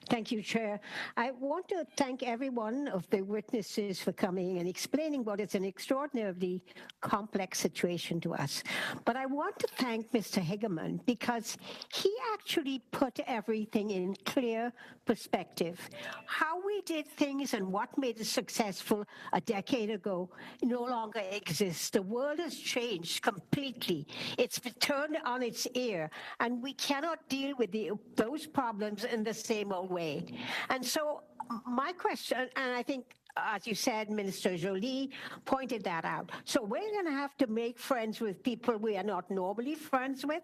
Thank you, Chair. I want to thank every one of the witnesses for coming and explaining what is an extraordinarily complex situation to us. But I want to thank Mr. Hagerman because he actually put everything in clear perspective. How we did things and what made us successful a decade ago no longer exists. The world has changed completely. It's been turned on its ear, and we cannot deal with those problems in the same old way. And so my question, and I think, as you said, Minister Jolie pointed that out. So we're going to have to make friends with people we are not normally friends with,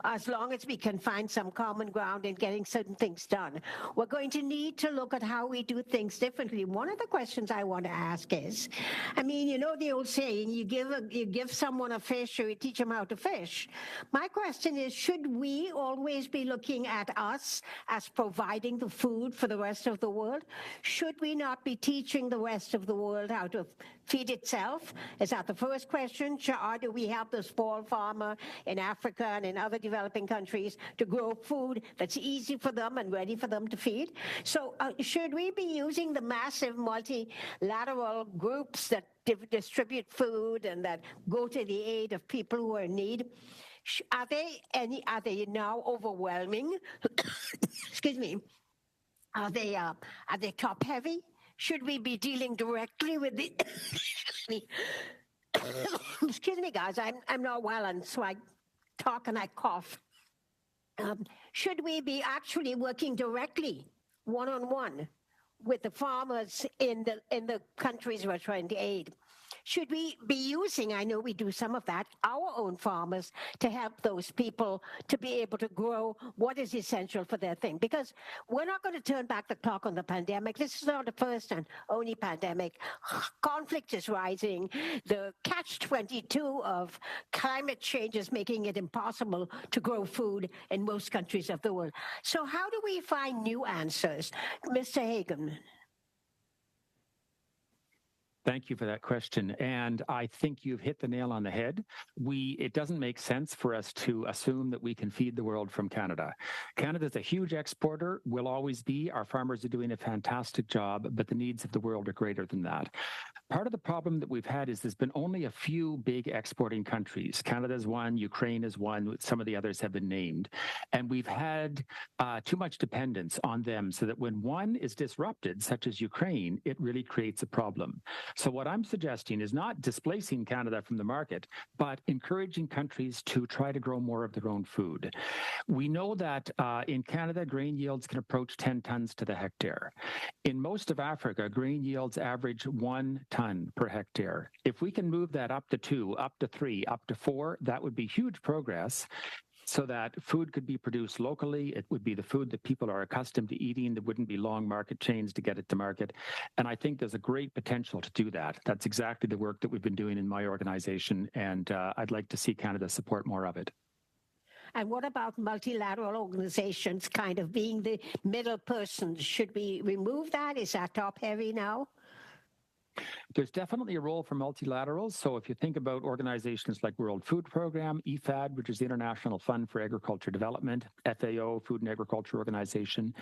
as long as we can find some common ground in getting certain things done. We're going to need to look at how we do things differently. One of the questions I want to ask is, I mean, you know the old saying, you give someone a fish or you teach them how to fish. My question is, should we always be looking at us as providing the food for the rest of the world? Should we not be teaching the rest of the world how to feed itself? Is that the first question? Or do we help the small farmer in Africa and in other developing countries to grow food that's easy for them and ready for them to feed? So should we be using the massive multilateral groups that distribute food and that go to the aid of people who are in need? Are they now overwhelming? Excuse me. Are they top heavy? Should we be dealing directly with the? Excuse me, guys. I'm not well, and so I talk and I cough. Should we be actually working directly, one-on-one, with the farmers in the countries we're trying to aid? Should we be using, I know we do some of that, our own farmers to help those people to be able to grow what is essential for their thing? Because we're not going to turn back the clock on the pandemic. This is not the first and only pandemic. Conflict is rising. The catch-22 of climate change is making it impossible to grow food in most countries of the world. So how do we find new answers? Mr. Hagen. Thank you for that question. And I think you've hit the nail on the head. It doesn't make sense for us to assume that we can feed the world from Canada. Canada's a huge exporter, will always be. Our farmers are doing a fantastic job, but the needs of the world are greater than that. Part of the problem that we've had is there's been only a few big exporting countries. Canada's one, Ukraine is one, some of the others have been named. And we've had too much dependence on them so that when one is disrupted, such as Ukraine, it really creates a problem. So what I'm suggesting is not displacing Canada from the market, but encouraging countries to try to grow more of their own food. We know that in Canada, grain yields can approach 10 tons to the hectare. In most of Africa, grain yields average 1 ton per hectare. If we can move that up to 2, up to 3, up to 4, that would be huge progress, so that food could be produced locally. It would be the food that people are accustomed to eating. There wouldn't be long market chains to get it to market. And I think there's a great potential to do that. That's exactly the work that we've been doing in my organization, and I'd like to see Canada support more of it. And what about multilateral organizations kind of being the middle person? Should we remove that? Is that top heavy now? There's definitely a role for multilaterals. So if you think about organizations like World Food Program, IFAD, which is the International Fund for Agriculture Development, FAO, Food and Agriculture Organization,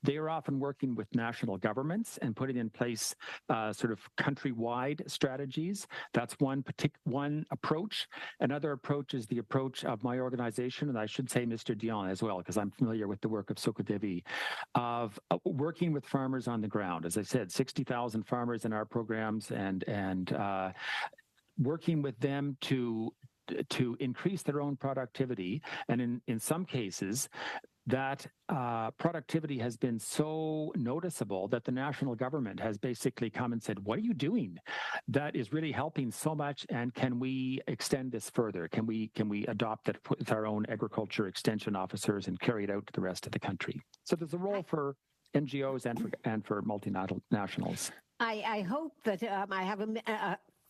they are often working with national governments and putting in place sort of countrywide strategies. That's one approach. Another approach is the approach of my organization, and I should say Mr. Dion as well, because I'm familiar with the work of Sokodevi, of working with farmers on the ground. As I said, 60,000 farmers in our programs, and working with them to increase their own productivity. And in some cases, that productivity has been so noticeable that the national government has basically come and said, what are you doing? That is really helping so much, and can we extend this further? Can we adopt it with our own agriculture extension officers and carry it out to the rest of the country? So there's a role for NGOs and for multinationals. I hope that I have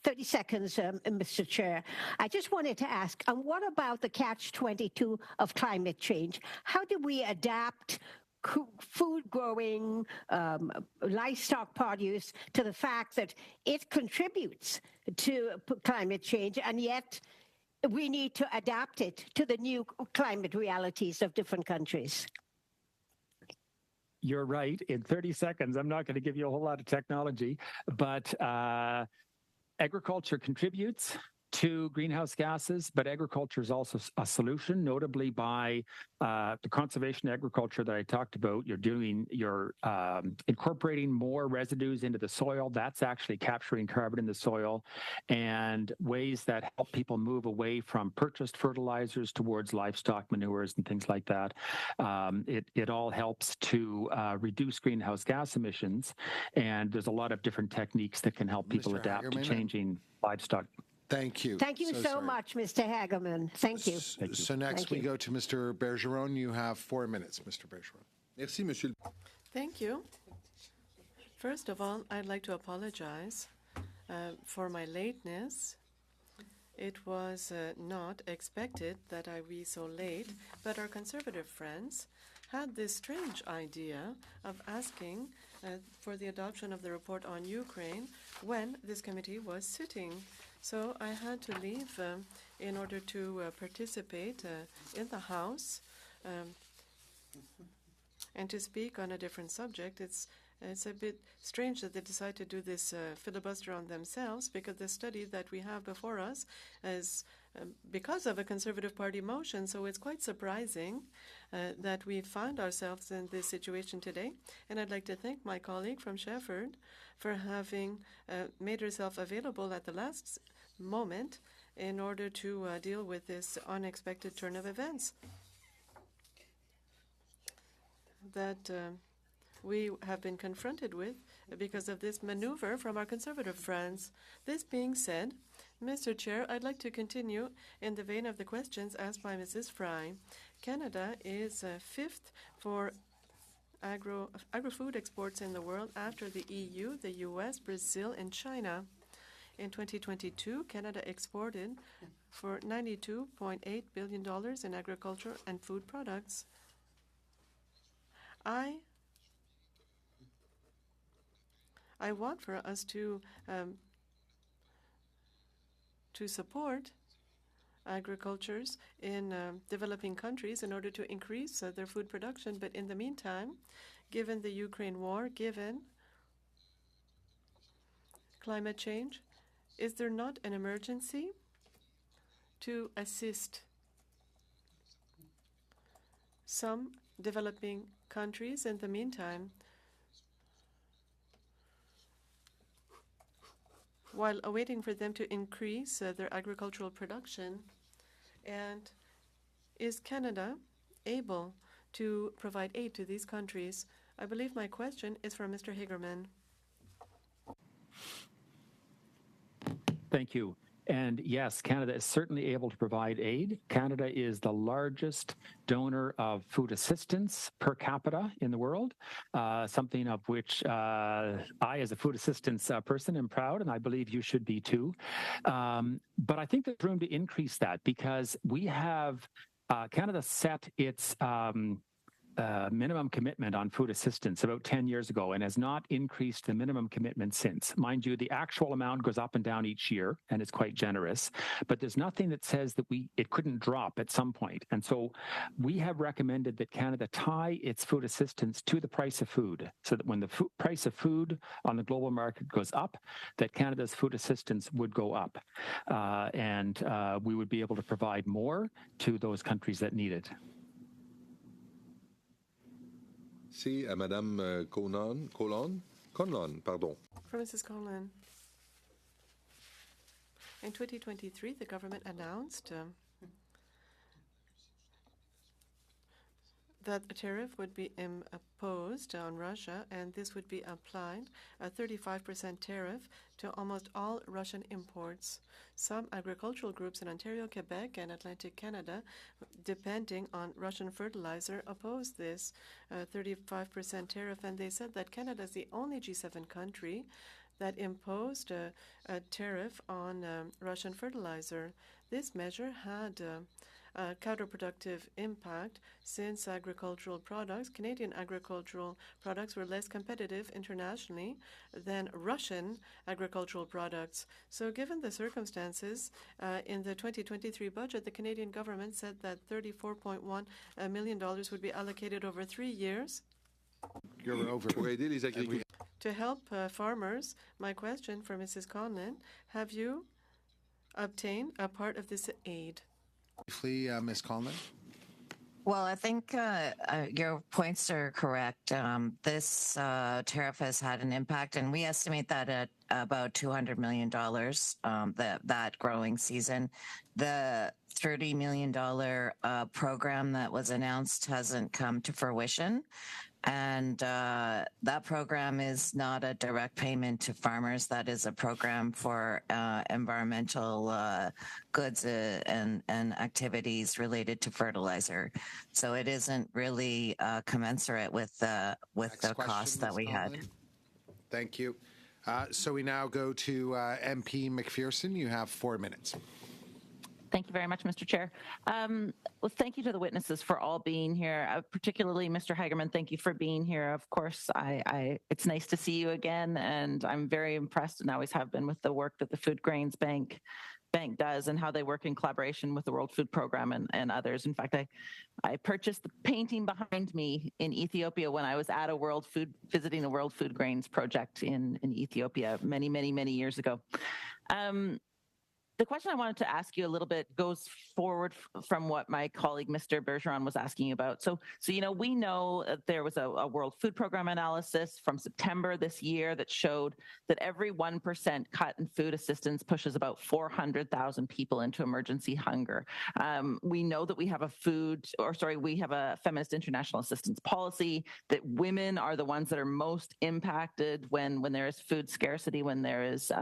30 seconds, Mr. Chair. I just wanted to ask, what about the catch-22 of climate change? How do we adapt food growing, livestock produce to the fact that it contributes to climate change, and yet we need to adapt it to the new climate realities of different countries? You're right. In 30 seconds, I'm not going to give you a whole lot of technology, but agriculture contributes to greenhouse gases, but agriculture is also a solution, notably by the conservation agriculture that I talked about. You're incorporating more residues into the soil. That's actually capturing carbon in the soil, and ways that help people move away from purchased fertilizers towards livestock manures and things like that. It all helps to reduce greenhouse gas emissions, and there's a lot of different techniques that can help people adapt to changing livestock. Thank you. Thank you so much, Mr. Hagerman. Thank you. So next we go to Mr. Bergeron. You have 4 minutes, Mr. Bergeron. Merci, Monsieur. Thank you. First of all, I'd like to apologize for my lateness. It was not expected that I be so late, but our Conservative friends had this strange idea of asking for the adoption of the report on Ukraine when this committee was sitting. So I had to leave in order to participate in the House and to speak on a different subject. It's a bit strange that they decide to do this filibuster on themselves, because the study that we have before us is because of a Conservative Party motion. So it's quite surprising that we find ourselves in this situation today. And I'd like to thank my colleague from Shefford for having made herself available at the last moment in order to deal with this unexpected turn of events that we have been confronted with because of this maneuver from our Conservative friends. This being said, Mr. Chair, I'd like to continue in the vein of the questions asked by Mrs. Fry. Canada is fifth for agri-food exports in the world after the EU, the US, Brazil, and China. In 2022, Canada exported for $92.8 billion in agriculture and food products. I want for us to to support agricultures in developing countries in order to increase their food production. But in the meantime, given the Ukraine war, given climate change, is there not an emergency to assist some developing countries in the meantime, while awaiting for them to increase their agricultural production? And is Canada able to provide aid to these countries? I believe my question is for Mr. Hagerman. Thank you. And yes, Canada is certainly able to provide aid. Canada is the largest donor of food assistance per capita in the world, something of which I, as a food assistance person, am proud, and I believe you should be too. But I think there's room to increase that because we have Canada set its minimum commitment on food assistance about 10 years ago and has not increased the minimum commitment since. Mind you, the actual amount goes up and down each year, and it's quite generous, but there's nothing that says that it couldn't drop at some point. And so we have recommended that Canada tie its food assistance to the price of food, so that when the price of food on the global market goes up, that Canada's food assistance would go up. And we would be able to provide more to those countries that need it. Si, à Madame Conlon, pardon. For Mrs. Conlon. In 2023, the government announced that a tariff would be imposed on Russia, and this would be applied, a 35% tariff to almost all Russian imports. Some agricultural groups in Ontario, Quebec, and Atlantic Canada, depending on Russian fertilizer, opposed this 35% tariff, and they said that Canada is the only G7 country that imposed a tariff on Russian fertilizer. This measure had a counterproductive impact since Canadian agricultural products were less competitive internationally than Russian agricultural products. So given the circumstances, in the 2023 budget, the Canadian government said that $34.1 million would be allocated over 3 years to help farmers. My question for Mrs. Conlon, have you obtained a part of this aid? Briefly, Ms. Conlon. Well, I think your points are correct. This tariff has had an impact, and we estimate that at about $200 million that growing season. The $30 million program that was announced hasn't come to fruition. And that program is not a direct payment to farmers. That is a program for environmental goods and activities related to fertilizer. So it isn't really commensurate with the costs that we had. Thank you. So we now go to MP McPherson. You have 4 minutes. Thank you very much, Mr. Chair. Well, thank you to the witnesses for all being here, particularly Mr. Hagerman. Thank you for being here. Of course, it's nice to see you again, and I'm very impressed and always have been with the work that the Food Grains Bank does and how they work in collaboration with the World Food Program and others. In fact, I purchased the painting behind me in Ethiopia when I was at visiting a World Food Grains project in Ethiopia many years ago. The question I wanted to ask you a little bit goes forward from what my colleague, Mr. Bergeron, was asking about. So we know that there was a World Food Program analysis from September this year that showed that every 1% cut in food assistance pushes about 400,000 people into emergency hunger. We know that we have a feminist international assistance policy, that women are the ones that are most impacted when there is food scarcity, when there is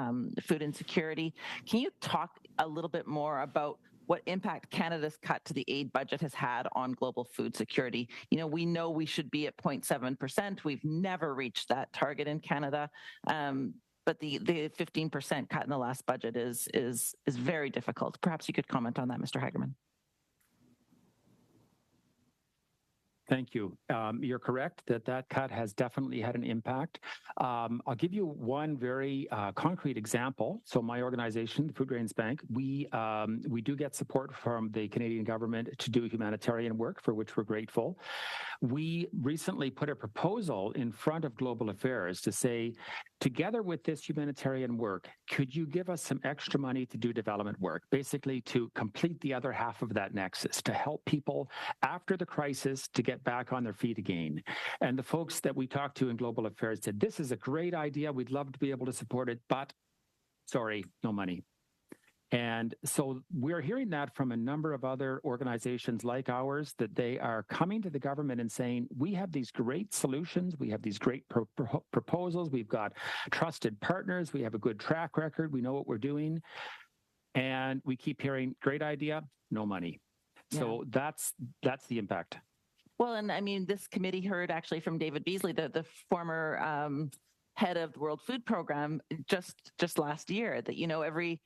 food insecurity. Can you talk a little bit more about what impact Canada's cut to the aid budget has had on global food security? We know we should be at 0.7%. We've never reached that target in Canada. But the 15% cut in the last budget is very difficult. Perhaps you could comment on that, Mr. Hagerman. Thank you. You're correct that cut has definitely had an impact. I'll give you one very concrete example. So my organization, the Food Grains Bank, we do get support from the Canadian government to do humanitarian work, for which we're grateful. We recently put a proposal in front of Global Affairs to say, together with this humanitarian work, could you give us some extra money to do development work, basically to complete the other half of that nexus, to help people after the crisis to get back on their feet again. And the folks that we talked to in Global Affairs said, this is a great idea. We'd love to be able to support it, but sorry, no money. And so we're hearing that from a number of other organizations like ours, that they are coming to the government and saying, we have these great solutions, we have these great proposals, we've got trusted partners, we have a good track record, we know what we're doing, and we keep hearing, great idea, no money. Yeah. So that's the impact. Well, and I mean, this committee heard actually from David Beasley, the former head of the World Food Program, just last year, that, you know, every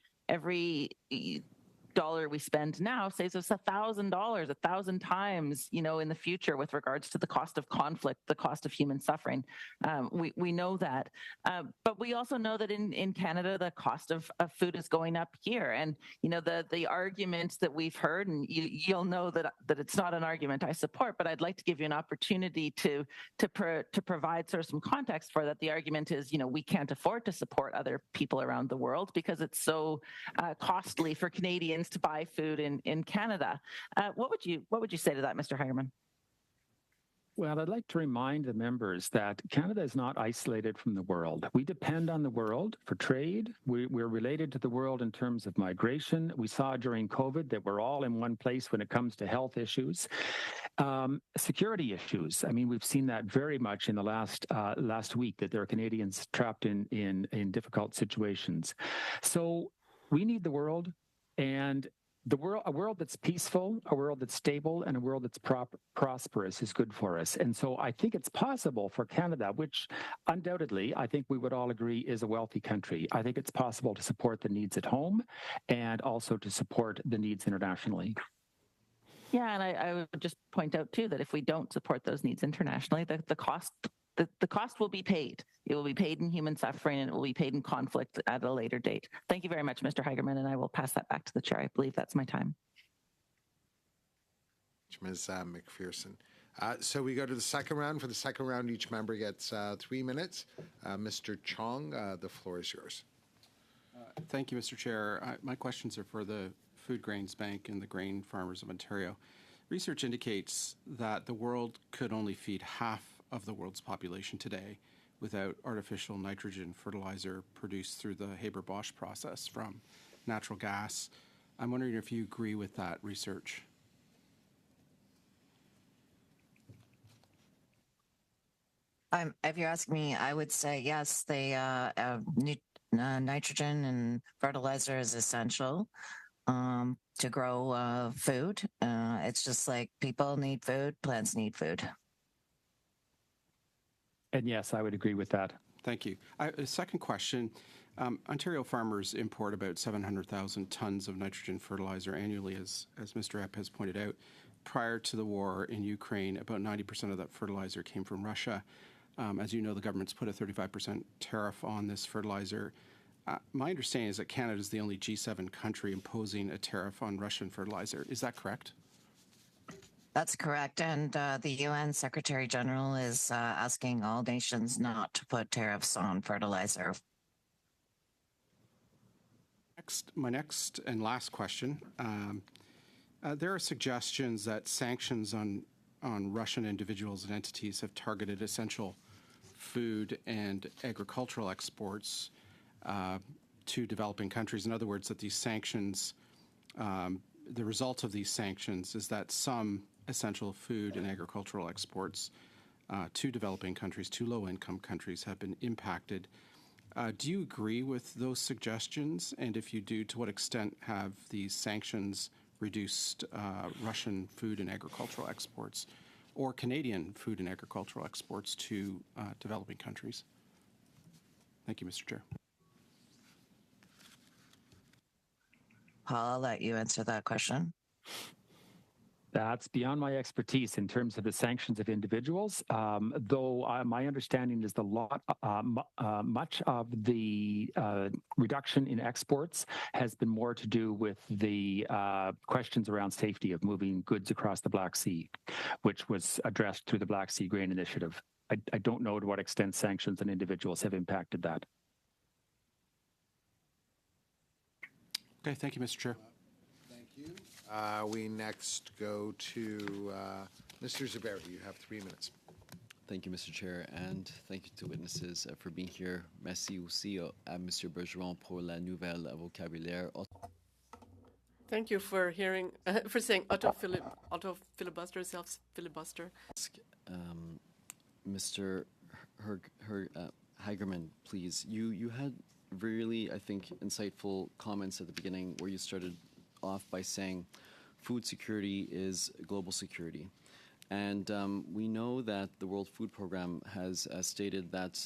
dollar we spend now saves us $1,000, 1,000 times, you know, in the future with regards to the cost of conflict, the cost of human suffering. We know that, but we also know that in Canada, the cost of food is going up here. And, you know, the arguments that we've heard, and you'll know that it's not an argument I support, but I'd like to give you an opportunity to provide sort of some context for that. The argument is, you know, we can't afford to support other people around the world because it's so costly for Canadians to buy food in Canada. What would you say to that, Mr. Hagerman? Well, I'd like to remind the members that Canada is not isolated from the world. We depend on the world for trade. We're related to the world in terms of migration. We saw during COVID that we're all in one place when it comes to health issues. Security issues. I mean, we've seen that very much in the last week, that there are Canadians trapped in difficult situations. So we need the world, and a world that's peaceful, a world that's stable, and a world that's prosperous is good for us. And so I think it's possible for Canada, which undoubtedly I think we would all agree is a wealthy country. I think it's possible to support the needs at home and also to support the needs internationally. Yeah, and I would just point out too that if we don't support those needs internationally, the cost will be paid. It will be paid in human suffering, and it will be paid in conflict at a later date. Thank you very much, Mr. Hagerman, and I will pass that back to the chair. I believe that's my time. Ms. McPherson. So we go to the second round. For the second round, each member gets 3 minutes. Mr. Chong, the floor is yours. Thank you, Mr. Chair. My questions are for the Food Grains Bank and the Grain Farmers of Ontario. Research indicates that the world could only feed half of the world's population today without artificial nitrogen fertilizer produced through the Haber-Bosch process from natural gas. I'm wondering if you agree with that research. If you're asking me, I would say yes, nitrogen and fertilizer is essential to grow food. It's just like people need food, plants need food. And yes, I would agree with that. Thank you. A second question. Ontario farmers import about 700,000 tons of nitrogen fertilizer annually, as Mr. Epp has pointed out. Prior to the war in Ukraine, about 90% of that fertilizer came from Russia. As you know, the government's put a 35% tariff on this fertilizer. My understanding is that Canada is the only G7 country imposing a tariff on Russian fertilizer. Is that correct? That's correct. And the UN Secretary General is asking all nations not to put tariffs on fertilizer. My next and last question. There are suggestions that sanctions on Russian individuals and entities have targeted essential food and agricultural exports to developing countries. In other words, that these sanctions, the result of these sanctions is that some essential food and agricultural exports to developing countries, to low-income countries, have been impacted. Do you agree with those suggestions? And if you do, to what extent have these sanctions reduced Russian food and agricultural exports or Canadian food and agricultural exports to developing countries? Thank you, Mr. Chair. Paul, I'll let you answer that question. That's beyond my expertise in terms of the sanctions of individuals. Though my understanding is much of the reduction in exports has been more to do with the questions around safety of moving goods across the Black Sea, which was addressed through the Black Sea Grain Initiative. I don't know to what extent sanctions on individuals have impacted that. Okay, thank you, Mr. Chair. Thank you. We next go to Mr. Zuberi. You have 3 minutes. Thank you, Mr. Chair, and thank you to witnesses for being here. Merci aussi à Monsieur Bergeron pour la nouvelle vocabulaire. Thank you for saying auto filibuster, self filibuster. Mr. Hagerman, please. You had really, I think, insightful comments at the beginning where you started off by saying food security is global security. And we know that the World Food Program has stated that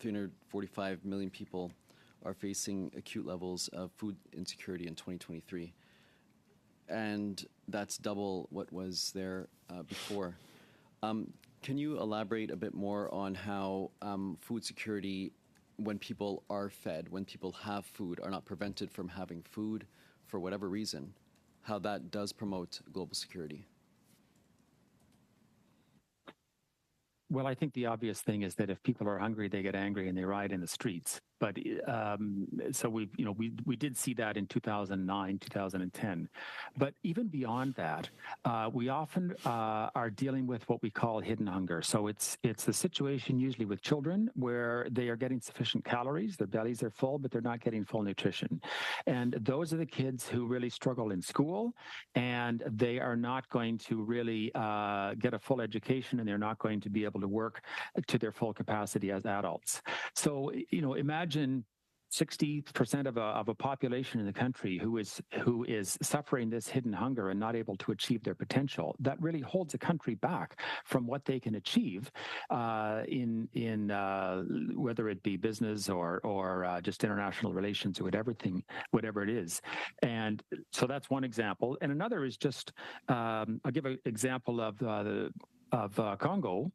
345 million people are facing acute levels of food insecurity in 2023. And that's double what was there before. Can you elaborate a bit more on how food security, when people are fed, when people have food, are not prevented from having food for whatever reason, how that does promote global security? Well, I think the obvious thing is that if people are hungry, they get angry and they riot in the streets. But so we did see that in 2009, 2010. But even beyond that, we often are dealing with what we call hidden hunger. So it's a situation usually with children where they are getting sufficient calories, their bellies are full, but they're not getting full nutrition. And those are the kids who really struggle in school, and they are not going to really get a full education, and they're not going to be able to work to their full capacity as adults. So, imagine 60% of a population in the country who is suffering this hidden hunger and not able to achieve their potential. That really holds a country back from what they can achieve in whether it be business or just international relations or whatever it is. And so that's one example. And another is just I'll give an example of Congo,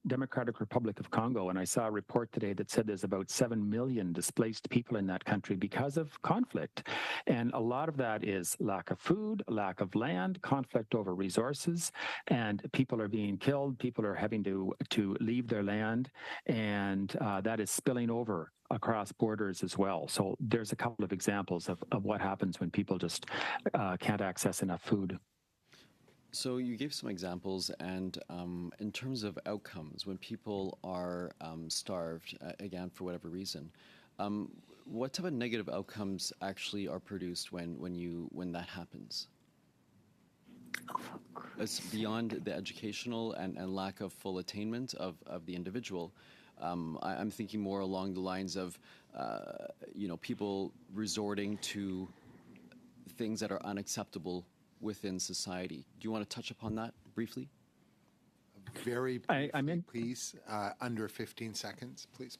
Democratic Republic of Congo, and I saw a report today that said there's about 7 million displaced people in that country because of conflict. And a lot of that is lack of food, lack of land, conflict over resources, and people are being killed, people are having to leave their land, and that is spilling over across borders as well. So there's a couple of examples of what happens when people just can't access enough food. So you gave some examples, and in terms of outcomes, when people are starved, again, for whatever reason, what type of negative outcomes actually are produced when that happens? It's beyond the educational and lack of full attainment of the individual. I'm thinking more along the lines of, people resorting to things that are unacceptable within society. Do you want to touch upon that briefly? Very briefly, please. Under 15 seconds, please.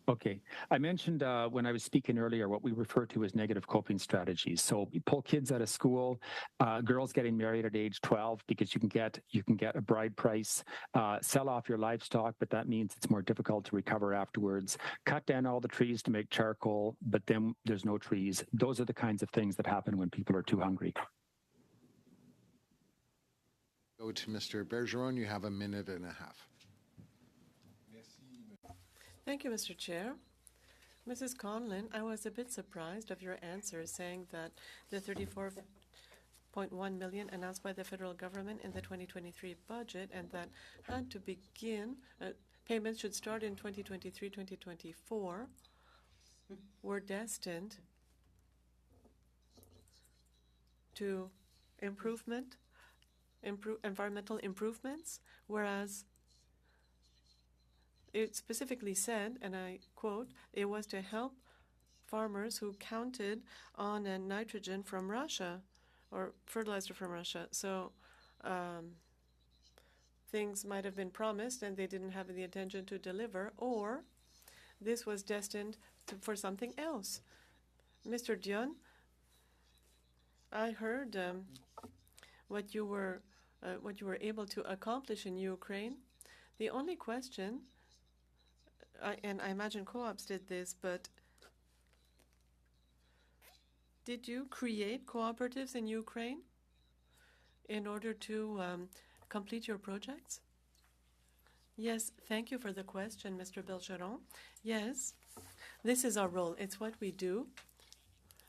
Okay. I mentioned when I was speaking earlier what we refer to as negative coping strategies. So we pull kids out of school, girls getting married at age 12 because you can get a bride price, sell off your livestock, but that means it's more difficult to recover afterwards. Cut down all the trees to make charcoal, but then there's no trees. Those are the kinds of things that happen when people are too hungry. Go to Mr. Bergeron. You have a minute and a half. Thank you, Mr. Chair. Mrs. Conlon, I was a bit surprised of your answer saying that the 34.1 million announced by the federal government in the 2023 budget and that had to begin, payments should start in 2023-2024, were destined to environmental improvements, whereas it specifically said, and I quote, it was to help farmers who counted on nitrogen from Russia or fertilizer from Russia. So things might have been promised and they didn't have the intention to deliver, or this was destined for something else. Mr. Dion, I heard what you were able to accomplish in Ukraine. The only question, and I imagine co-ops did this, but did you create cooperatives in Ukraine in order to complete your projects? Yes, thank you for the question, Mr. Bergeron. Yes, this is our role. It's what we do.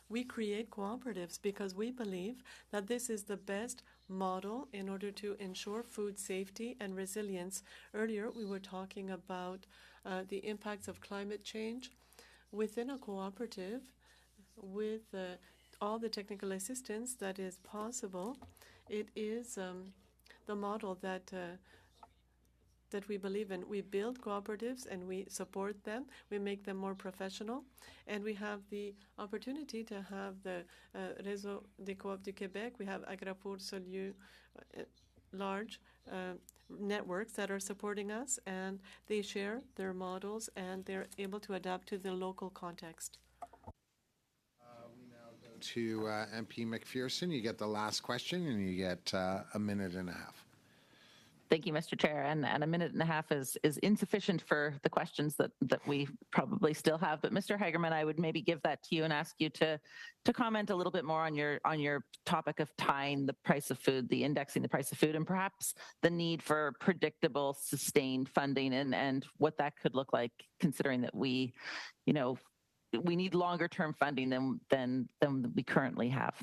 We create cooperatives because we believe that this is the best model in order to ensure food safety and resilience. Earlier, we were talking about the impacts of climate change. Within a cooperative, with all the technical assistance that is possible, it is the model that we believe in. We build cooperatives and we support them. We make them more professional. And we have the opportunity to have the Réseau des Coop du Québec. We have Agrapour, Solieu, large networks that are supporting us, and they share their models and they're able to adapt to the local context. We now go to MP McPherson. You get the last question and you get a minute and a half. Thank you, Mr. Chair. And a minute and a half is insufficient for the questions that we probably still have. But Mr. Hagerman, I would maybe give that to you and ask you to comment a little bit more on your topic of tying the price of food, the indexing the price of food, and perhaps the need for predictable, sustained funding and what that could look like, considering that we need longer term funding than we currently have.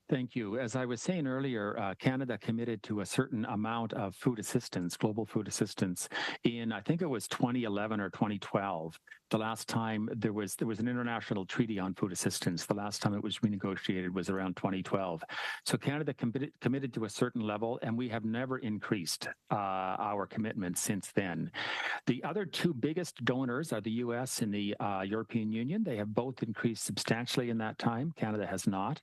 Thank you. As I was saying earlier, Canada committed to a certain amount of food assistance, global food assistance, in I think it was 2011 or 2012. The last time there was an international treaty on food assistance. The last time it was renegotiated was around 2012. So Canada committed to a certain level, and we have never increased our commitment since then. The other two biggest donors are the U.S. and the European Union. They have both increased substantially in that time. Canada has not.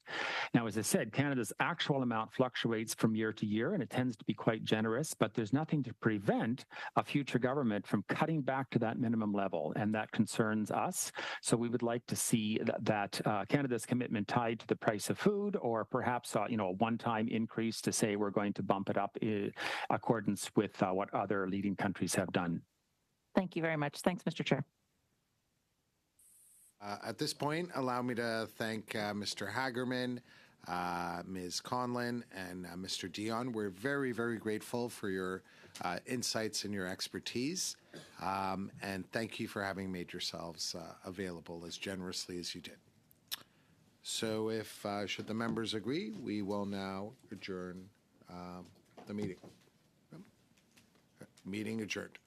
Now, as I said, Canada's actual amount fluctuates from year to year, and it tends to be quite generous, but there's nothing to prevent a future government from cutting back to that minimum level, and that concerns us. So we would like to see that Canada's commitment tied to the price of food, or perhaps a one-time increase to say we're going to bump it up in accordance with what other leading countries have done. Thank you very much. Thanks, Mr. Chair. At this point, allow me to thank Mr. Hagerman, Ms. Conlon, and Mr. Dion. We're very, very grateful for your insights and your expertise. And thank you for having made yourselves available as generously as you did. So if, should the members agree, we will now adjourn the meeting. Meeting adjourned.